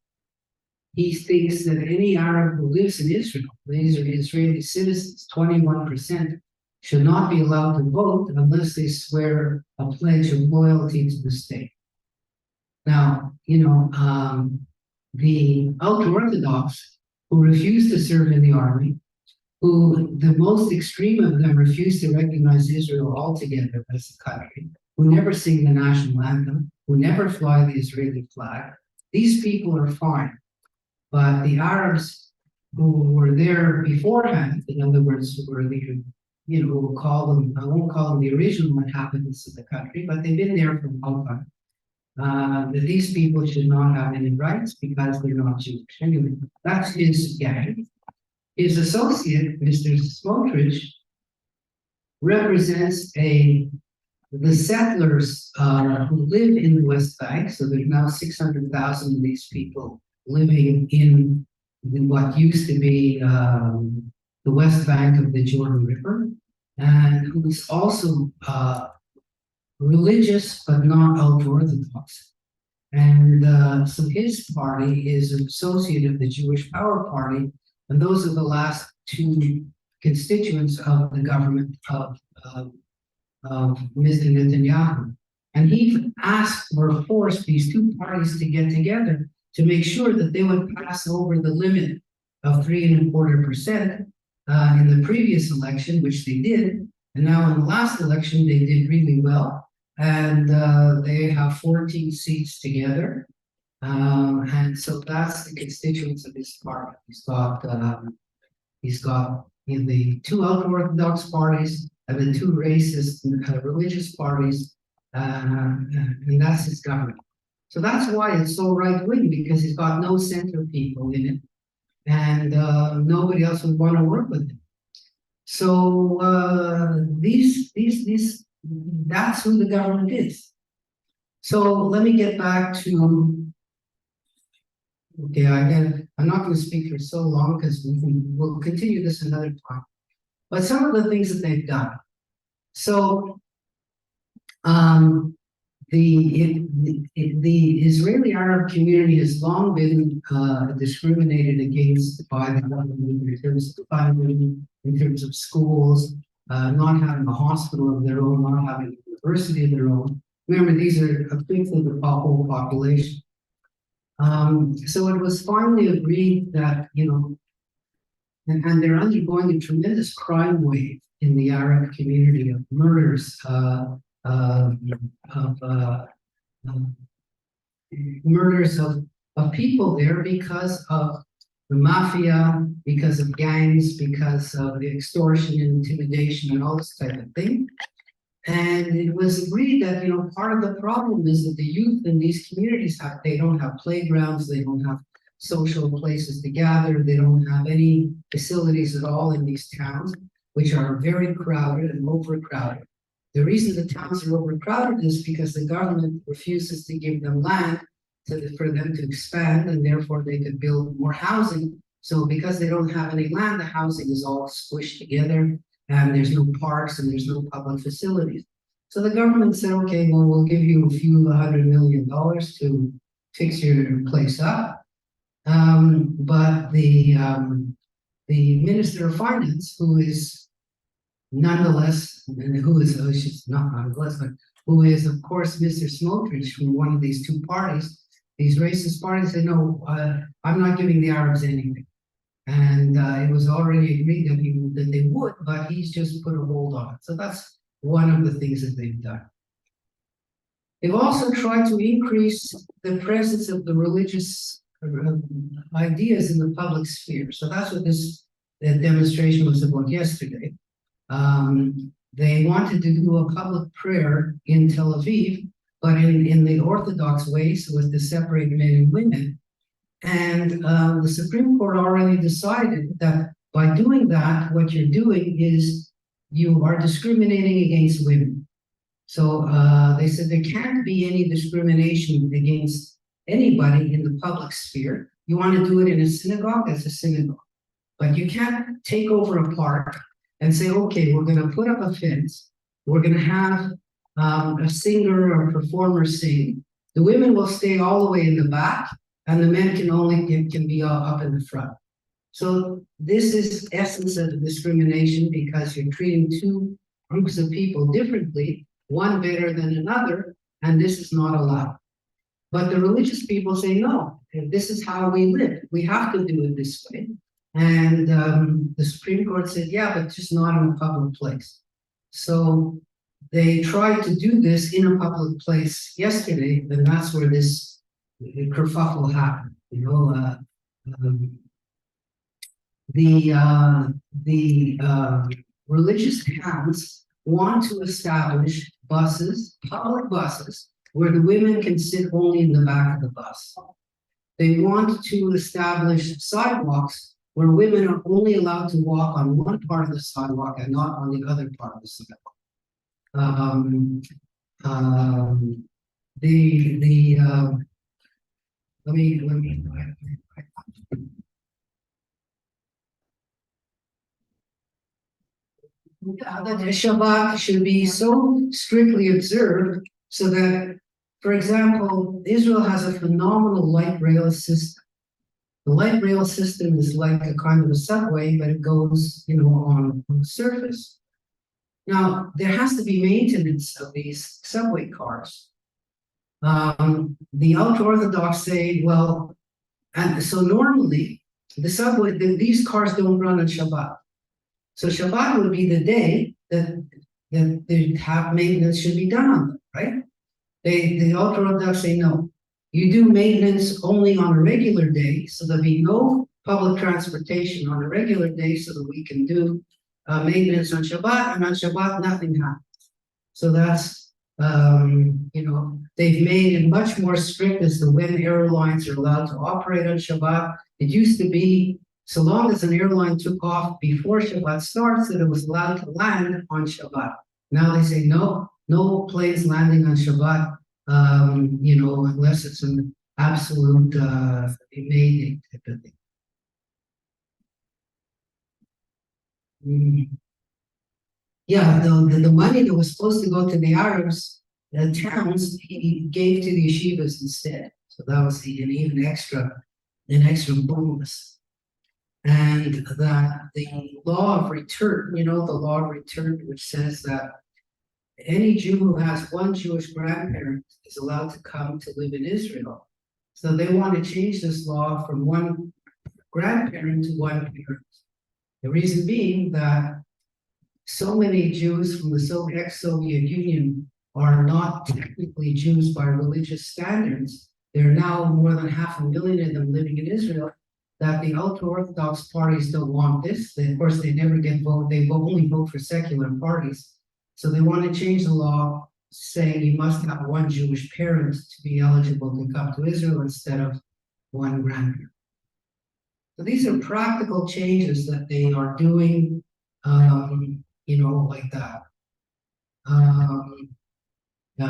He thinks that any Arab who lives in Israel, these are Israeli citizens, 21%, should not be allowed to vote unless they swear a pledge of loyalty to the state. Now, the ultra-Orthodox who refused to serve in the army, who the most extreme of them refused to recognize Israel altogether as a country, who never sing the national anthem, who never fly the Israeli flag. These people are fine. But the Arabs who were there beforehand, in other words, who were the, we'll call them, I won't call them the original inhabitants of the country, but they've been there for a long time. That these people should not have any rights because they're not Jewish. Anyway, that's his gang. His associate, Mr. Smotrich, represents the settlers who live in the West Bank. So there's now 600,000 of these people living in what used to be the West Bank of the Jordan River, and who's also religious but not ultra-Orthodox. And so his party is an associate of the Jewish Power Party, and those are the last two constituents of the government of Mr. Netanyahu. And he asked or forced these two parties to get together to make sure that they would pass over the limit of 3.25% in the previous election, which they did. And now in the last election, they did really well. And they have 14 seats together. And so that's the constituents of his party. He's got in the two ultra-Orthodox parties and the two racist religious parties, and that's his government. So that's why it's so right-wing, because he's got no center people in it, and nobody else would want to work with him. So that's who the government is. So let me get back to Okay, I'm not gonna speak for so long because we'll continue this another time. But some of the things that they've done. So, the Israeli Arab community has long been discriminated against by the government in terms of funding, in terms of schools, not having a hospital of their own, not having a university of their own. Remember, these are a fifth of the whole population. So it was finally agreed that, and they're undergoing a tremendous crime wave in the Arab community of murders, of murders of people there because of the mafia, because of gangs, because of the extortion and intimidation and all this type of thing. And it was agreed that, part of the problem is that the youth in these communities they don't have playgrounds, they don't have social places to gather, they don't have any facilities at all in these towns, which are very crowded and overcrowded. The reason the towns are overcrowded is because the government refuses to give them land for them to expand, and therefore they could build more housing. So because they don't have any land, the housing is all squished together, and there's no parks and there's no public facilities. So the government said, okay, well, we'll give you a few $100 million to fix your place up. But the Minister of Finance, who is nonetheless, and who is not nonetheless, but who is of course Mr. Smotrich from one of these two parties, these racist parties, said, no, I'm not giving the Arabs anything. And it was already agreed that they would, but he's just put a hold on it. So that's one of the things that they've done. They've also tried to increase the presence of the religious ideas in the public sphere. So that's what this demonstration was about yesterday. They wanted to do a public prayer in Tel Aviv, but in the Orthodox way, so as to separate men and women. And the Supreme Court already decided that by doing that, what you're doing is you are discriminating against women. So they said there can't be any discrimination against anybody in the public sphere. You want to do it in a synagogue, that's a synagogue. But you can't take over a park and say, okay, we're going to put up a fence. We're going to have a singer or a performer sing. The women will stay all the way in the back, and the men can be up in the front. So this is essence of discrimination because you're treating two groups of people differently, one better than another, and this is not allowed. But the religious people say, no, this is how we live. We have to do it this way. And the Supreme Court said, yeah, but just not in a public place. So they tried to do this in a public place yesterday, and that's where this kerfuffle happened. The religious towns want to establish buses, public buses, where the women can sit only in the back of the bus. They want to establish sidewalks where women are only allowed to walk on one part of the sidewalk and not on the other part of the sidewalk. That Shabbat should be so strictly observed so that, for example, Israel has a phenomenal light rail system. The light rail system is like a kind of a subway, but it goes, on the surface. Now, there has to be maintenance of these subway cars. The ultra-Orthodox say, well, and so normally the subway, these cars don't run on Shabbat. So Shabbat would be the day that they have maintenance should be done on them, right? The ultra-Orthodox say no. You do maintenance only on a regular day, so there'll be no public transportation on a regular day, so that we can do maintenance on Shabbat, and on Shabbat nothing happens. So that's they've made it much more strict as to when airlines are allowed to operate on Shabbat. It used to be, so long as an airline took off before Shabbat starts, that it was allowed to land on Shabbat. Now they say no planes landing on Shabbat, unless it's absolute evading type of thing. Yeah, the money that was supposed to go to the Arabs, the towns, he gave to the yeshivas instead. So that was an even an extra bonus. And that the law of return, the law of return, which says that any Jew who has one Jewish grandparent is allowed to come to live in Israel. So they want to change this law from one grandparent to one parent. The reason being that so many Jews from the ex-Soviet Union are not technically Jews by religious standards. There are now more than 500,000 of them living in Israel, that the ultra-Orthodox parties don't want this. Of course, they never get vote. They only vote for secular parties. So they want to change the law saying you must have one Jewish parent to be eligible to come to Israel instead of one grandparent. So these are practical changes that they are doing, like that.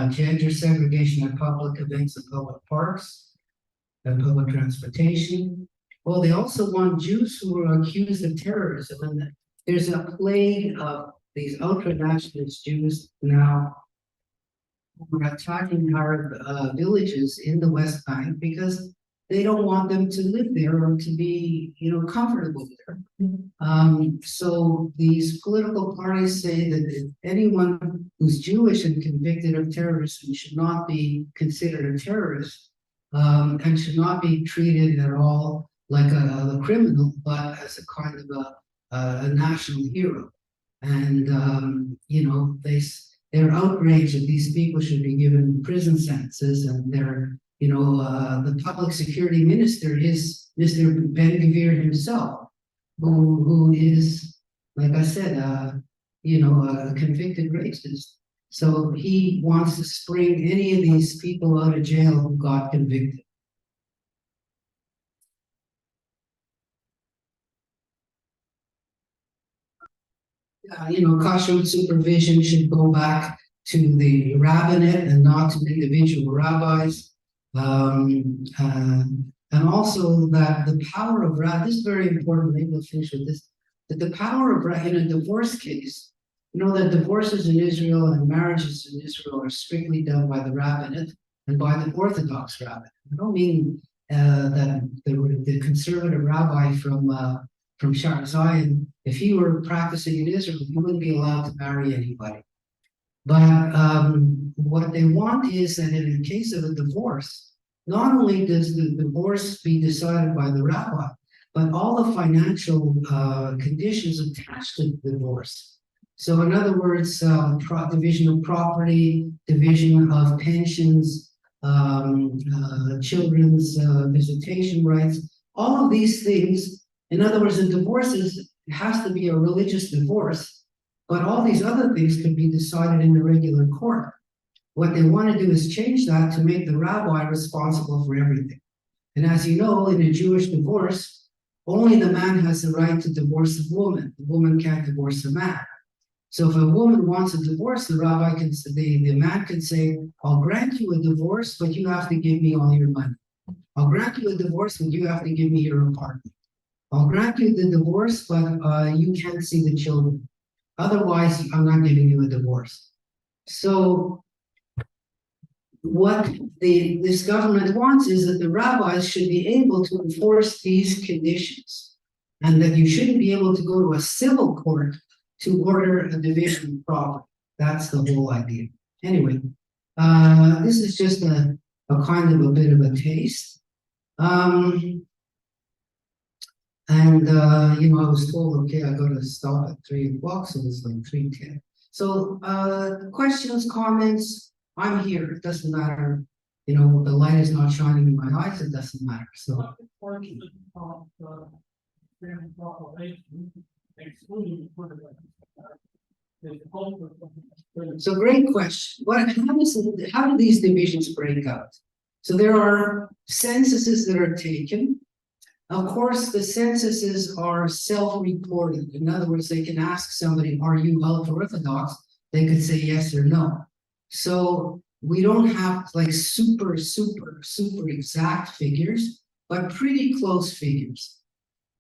Gender segregation at public events and public parks and public transportation. Well, they also want Jews who are accused of terrorism, and there's a plague of these ultra-nationalist Jews now who are attacking our villages in the West Bank because they don't want them to live there or to be, comfortable there. So these political parties say that anyone who's Jewish and convicted of terrorism should not be considered a terrorist, and should not be treated at all like a criminal, but as a kind of a national hero. And they're outraged that these people should be given prison sentences, and they're the public security minister is Mr. Ben-Gvir himself, who is, like I said, a convicted racist. So he wants to spring any of these people out of jail who got convicted. Kashrut supervision should go back to the rabbinate and not to individual rabbis. And also that the power of this is very important, maybe we'll finish with this, that the power of in a divorce case, that divorces in Israel and marriages in Israel are strictly done by the rabbinate and by the Orthodox rabbinate. I don't mean that the conservative rabbi from Shar Zion, if he were practicing in Israel, he wouldn't be allowed to marry anybody. But what they want is that in the case of a divorce, not only does the divorce be decided by the rabbi, but all the financial conditions attached to the divorce. So in other words, division of property, division of pensions, children's visitation rights, all of these things. In other words, a divorce has to be a religious divorce, but all these other things could be decided in the regular court. What they want to do is change that to make the rabbi responsible for everything. And as you know, in a Jewish divorce, only the man has the right to divorce the woman. The woman can't divorce the man. So if a woman wants a divorce, the rabbi can say, the man can say, I'll grant you a divorce, but you have to give me all your money. I'll grant you a divorce, but you have to give me your apartment. I'll grant you the divorce, but you can't see the children. Otherwise, I'm not giving you a divorce. So what this government wants is that the rabbis should be able to enforce these conditions, and that you shouldn't be able to go to a civil court to order a division of property. That's the whole idea. Anyway, this is just a kind of a bit of a taste. I was told, okay, I got to stop at 3 o'clock, so it's like 3:10. So questions, comments, I'm here. It doesn't matter. The light is not shining in my eyes. It doesn't matter. So. So great question. How do these divisions break out? So there are censuses that are taken. Of course, the censuses are self-reported. In other words, they can ask somebody, are you ultra-Orthodox? They could say yes or no. So we don't have like super exact figures, but pretty close figures.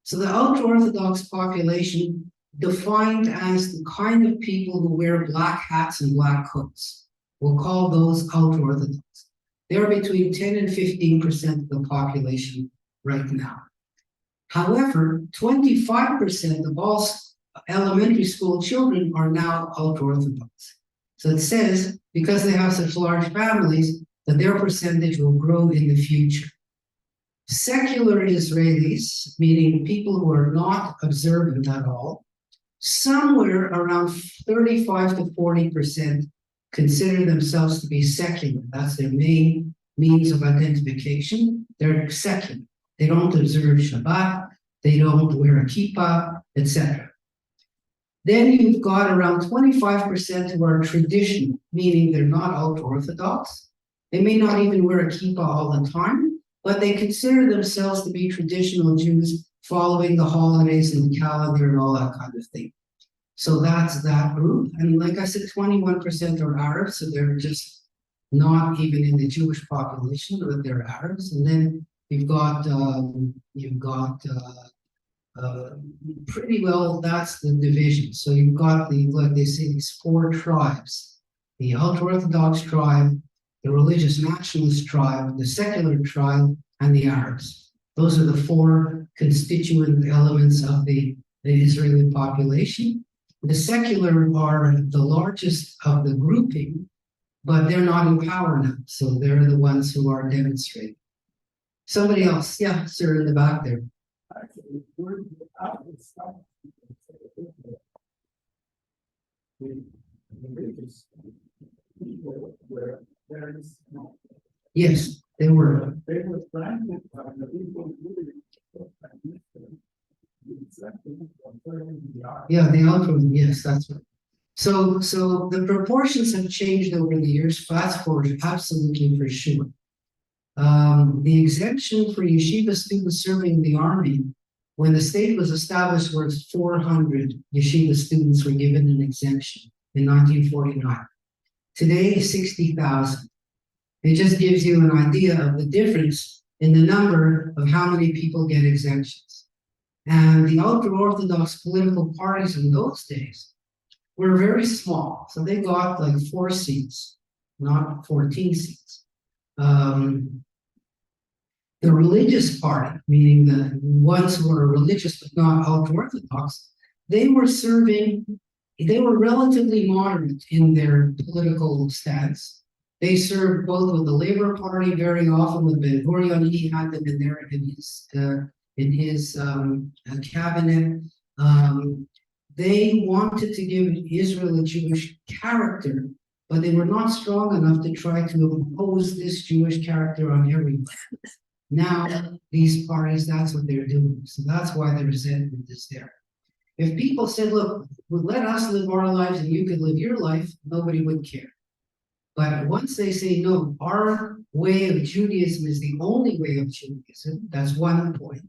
So the ultra-Orthodox population defined as the kind of people who wear black hats and black coats. We'll call those ultra-Orthodox. They're between 10 and 15% of the population right now. However, 25% of all elementary school children are now ultra-Orthodox. So it says, because they have such large families, that their percentage will grow in the future. Secular Israelis, meaning people who are not observant at all, somewhere around 35 to 40% consider themselves to be secular. That's their main means of identification. They're secular. They don't observe Shabbat, they don't wear a kippah, etc. Then you've got around 25% who are traditional, meaning they're not ultra-Orthodox. They may not even wear a kippah all the time, but they consider themselves to be traditional Jews following the holidays and the calendar and all that kind of thing. So that's that group. And like I said, 21% are Arabs, so they're just not even in the Jewish population, but they're Arabs. And then you've got pretty well, that's the division. So you've got like they say, these four tribes: the ultra-Orthodox tribe, the religious nationalist tribe, the secular tribe, and the Arabs. Those are the four constituent elements of the Israeli population. The secular are the largest of the grouping, but they're not in power now, so they're the ones who are demonstrating. Somebody else, yeah, sir, in the back there. Yes, they were. Yeah, the algorithm, yes, that's right. So the proportions have changed over the years, fast forward, absolutely for sure. The exemption for yeshiva students serving the army, when the state was established, was 400 yeshiva students were given an exemption in 1949. Today, 60,000. It just gives you an idea of the difference in the number of how many people get exemptions. And the ultra-Orthodox political parties in those days were very small. So they got like 4 seats, not 14 seats. The religious party, meaning the ones who are religious but not ultra-Orthodox, they were relatively moderate in their political stance. They served both with the Labor Party, very often with Ben-Gurion. He had them in there in his cabinet. They wanted to give Israel a Jewish character, but they were not strong enough to try to impose this Jewish character on everyone. Now, these parties, that's what they're doing. So that's why the resentment is there. If people said, look, let us live our lives and you could live your life, nobody would care. But once they say, no, our way of Judaism is the only way of Judaism, that's one point.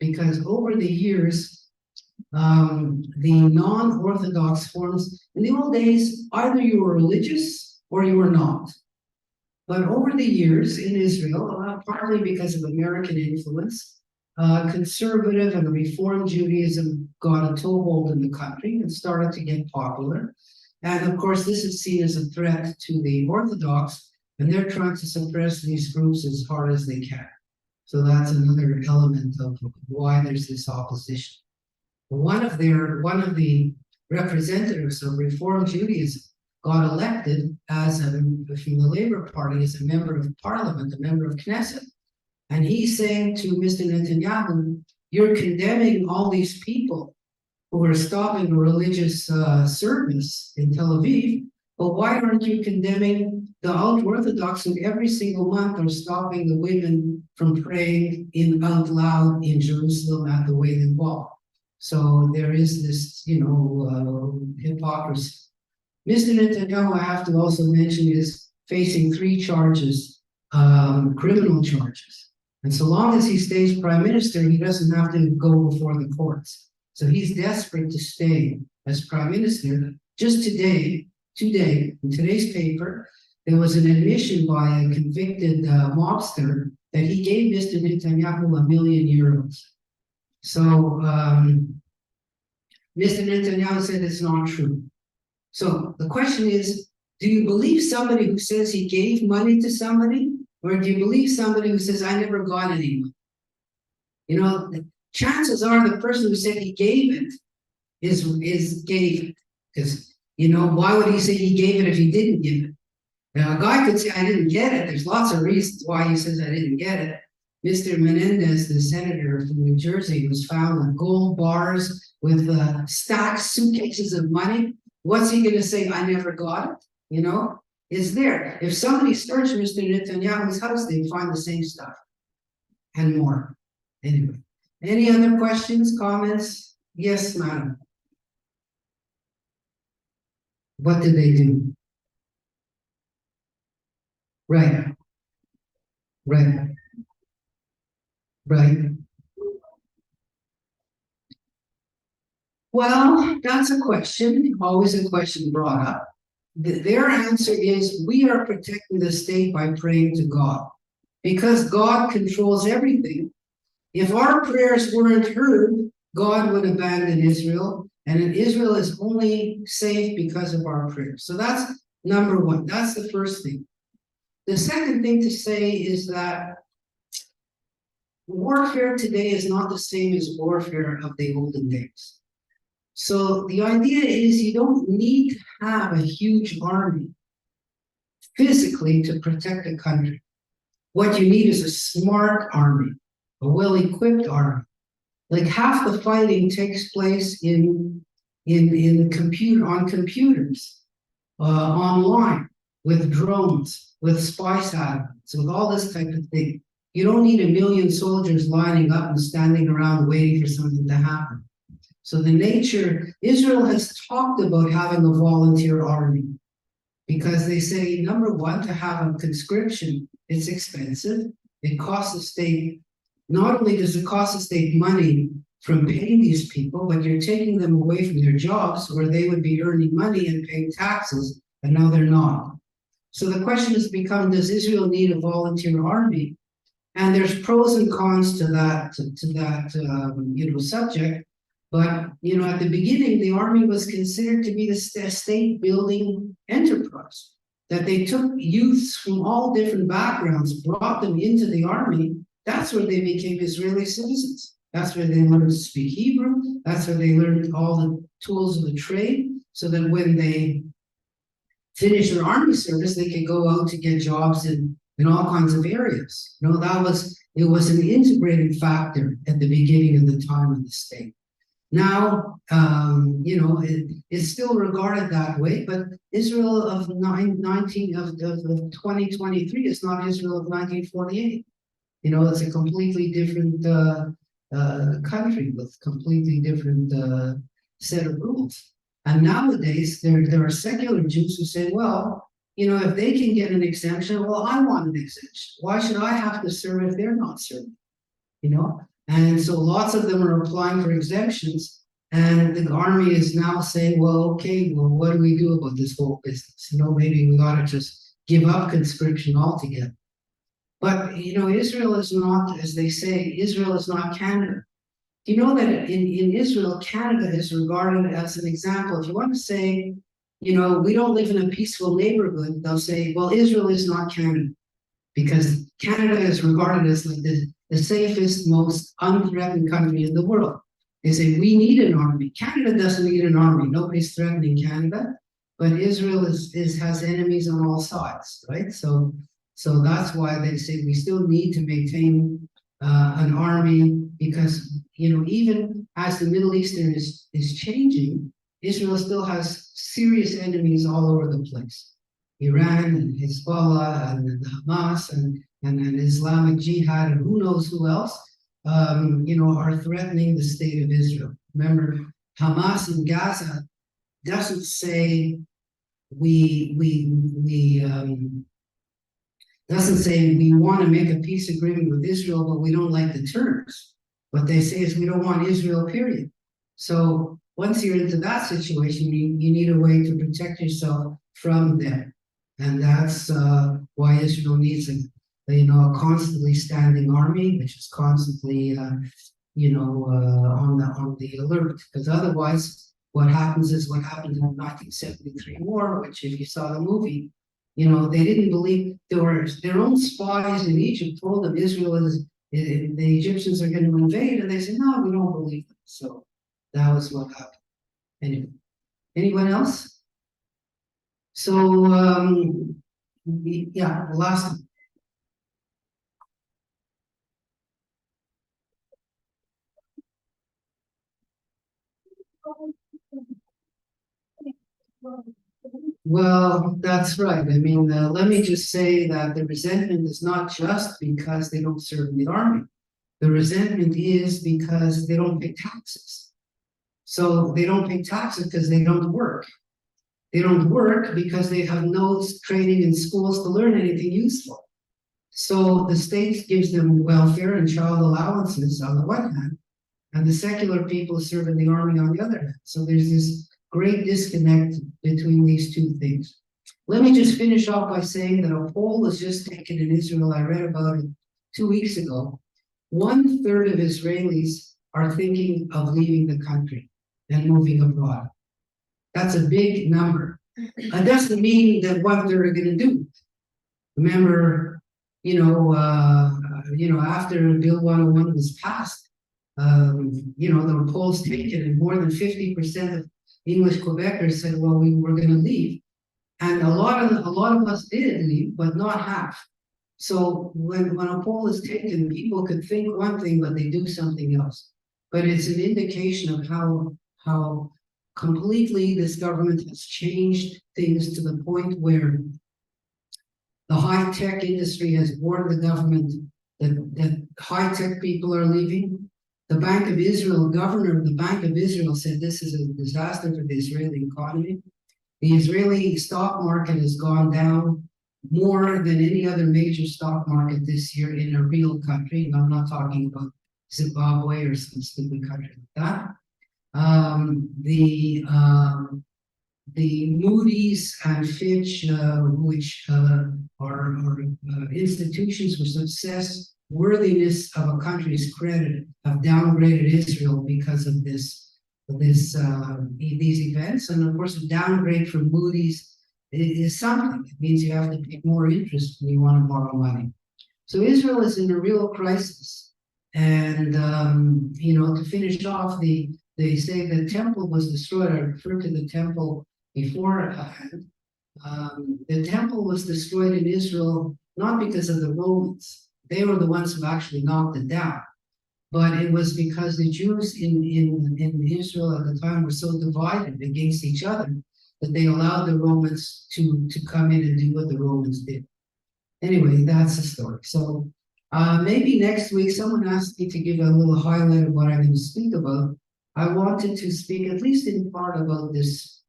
Because over the years, the non-Orthodox forms, in the old days, either you were religious or you were not. But over the years in Israel, partly because of American influence, conservative and Reform Judaism got a toehold in the country and started to get popular. And of course, this is seen as a threat to the Orthodox, and they're trying to suppress these groups as hard as they can. So that's another element of why there's this opposition. One of the representatives of Reform Judaism got elected as from the Labor Party as a member of Parliament, a member of Knesset, and he's saying to Mr. Netanyahu, "You're condemning all these people who are stopping a religious service in Tel Aviv, but why aren't you condemning the ultra-Orthodox who every single month are stopping the women from praying out loud in Jerusalem at the Wailing Wall?" So there is this, hypocrisy. Mr. Netanyahu, I have to also mention, is facing 3 charges, criminal charges. And so long as he stays prime minister, he doesn't have to go before the courts. So he's desperate to stay as prime minister. Just today, in today's paper, there was an admission by a convicted mobster that he gave Mr. Netanyahu €1 million. So Mr. Netanyahu said it's not true. So the question is, do you believe somebody who says he gave money to somebody, or do you believe somebody who says I never got any money? You know, the chances are the person who said he gave it is gave it, because you know, why would he say he gave it if he didn't give it? Now, a guy could say I didn't get it. There's lots of reasons why he says I didn't get it. Mr. Menendez, the senator from New Jersey, was found with gold bars with stacked suitcases of money. What's he going to say? I never got it. You know, is there? If somebody searched Mr. Netanyahu's house, they'd find the same stuff and more. Anyway, any other questions, comments? Yes, madam. What did they do? Right. Right. Right. Well, that's a question, always a question brought up. Their answer is we are protecting the state by praying to God. Because God controls everything. If our prayers weren't heard, God would abandon Israel, and Israel is only safe because of our prayers. So that's number one. That's the first thing. The second thing to say is that warfare today is not the same as warfare of the olden days. So the idea is you don't need to have a huge army physically to protect a country. What you need is a smart army, a well-equipped army. Like half the fighting takes place in on computers, online, with drones, with spy satellites, with all this type of thing. You don't need 1 million soldiers lining up and standing around waiting for something to happen. So the nature, Israel has talked about having a volunteer army because they say, number one, to have a conscription, it's expensive. It costs the state, not only does it cost the state money from paying these people, but you're taking them away from their jobs where they would be earning money and paying taxes, and now they're not. So the question has become, does Israel need a volunteer army? And there's pros and cons to that subject. But at the beginning, the army was considered to be the state-building enterprise. That they took youths from all different backgrounds, brought them into the army. That's where they became Israeli citizens. That's where they learned to speak Hebrew. That's where they learned all the tools of the trade, so that when they finished their army service, they could go out to get jobs in all kinds of areas. It was an integrating factor at the beginning of the time of the state. Now, it's still regarded that way, but Israel of 2023 is not Israel of 1948. It's a completely different country with completely different set of rules. And nowadays, there are secular Jews who say, well, if they can get an exemption, well, I want an exemption. Why should I have to serve if they're not serving? And so lots of them are applying for exemptions, and the army is now saying, well, okay, well, what do we do about this whole business? Maybe we ought to just give up conscription altogether. But, Israel is not, as they say, Israel is not Canada. Do you know that in Israel, Canada is regarded as an example? If you want to say, we don't live in a peaceful neighborhood, they'll say, well, Israel is not Canada, because Canada is regarded as like the safest, most unthreatened country in the world. They say, we need an army. Canada doesn't need an army. Nobody's threatening Canada, but Israel has enemies on all sides, right? So that's why they say we still need to maintain an army, because, even as the Middle Eastern is changing, Israel still has serious enemies all over the place. Iran and Hezbollah and Hamas and Islamic Jihad and who knows who else, are threatening the state of Israel. Remember, Hamas in Gaza doesn't say we want to make a peace agreement with Israel, but we don't like the terms. What they say is we don't want Israel, period. So once you're into that situation, you need a way to protect yourself from them. And that's why Israel needs a constantly standing army, which is constantly on the alert. Because otherwise, what happens is what happened in the 1973 war, which if you saw the movie, they didn't believe their own spies in Egypt told them the Egyptians are going to invade, and they said, no, we don't believe them. So that was what happened. Anyway, anyone else? So, yeah, the last one. Well, that's right. I mean, let me just say that the resentment is not just because they don't serve in the army. The resentment is because they don't pay taxes. So they don't pay taxes because they don't work. They don't work because they have no training in schools to learn anything useful. So the state gives them welfare and child allowances on the one hand, and the secular people serve in the army on the other hand. So there's this great disconnect between these two things. Let me just finish off by saying that a poll was just taken in Israel. I read about it 2 weeks ago. 1/3 of Israelis are thinking of leaving the country and moving abroad. That's a big number. That doesn't mean that 1/3 are going to do it. Remember, after Bill 101 was passed, there were polls taken, and more than 50% of English Quebecers said, "Well, we were going to leave," and a lot of us did leave, but not half. So when a poll is taken, people could think one thing, but they do something else. But it's an indication of how completely this government has changed things to the point where the high-tech industry has warned the government that high-tech people are leaving. The Bank of Israel, governor of the Bank of Israel said this is a disaster for the Israeli economy. The Israeli stock market has gone down more than any other major stock market this year in a real country. And I'm not talking about Zimbabwe or some stupid country like that. The Moody's and Fitch, which are institutions which assess worthiness of a country's credit, have downgraded Israel because of these events. And of course, a downgrade from Moody's is something. It means you have to pay more interest when you want to borrow money. So Israel is in a real crisis. And to finish off, they say the temple was destroyed. I referred to the temple beforehand. The temple was destroyed in Israel not because of the Romans. They were the ones who actually knocked it down. But it was because the Jews in Israel at the time were so divided against each other that they allowed the Romans to come in and do what the Romans did. Anyway, that's the story. So maybe next week, someone asked me to give a little highlight of what I'm going to speak about. I wanted to speak, at least in part, about this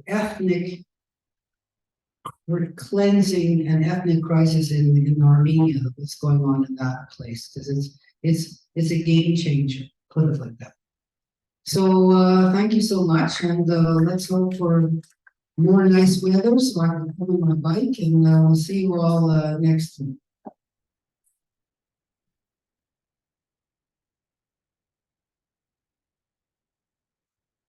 ethnic cleansing and ethnic crisis in Armenia, what's going on in that place, because it's a game changer, put it like that. So thank you so much, and let's hope for more nice weather so I can come on my bike, and we'll see you all next week.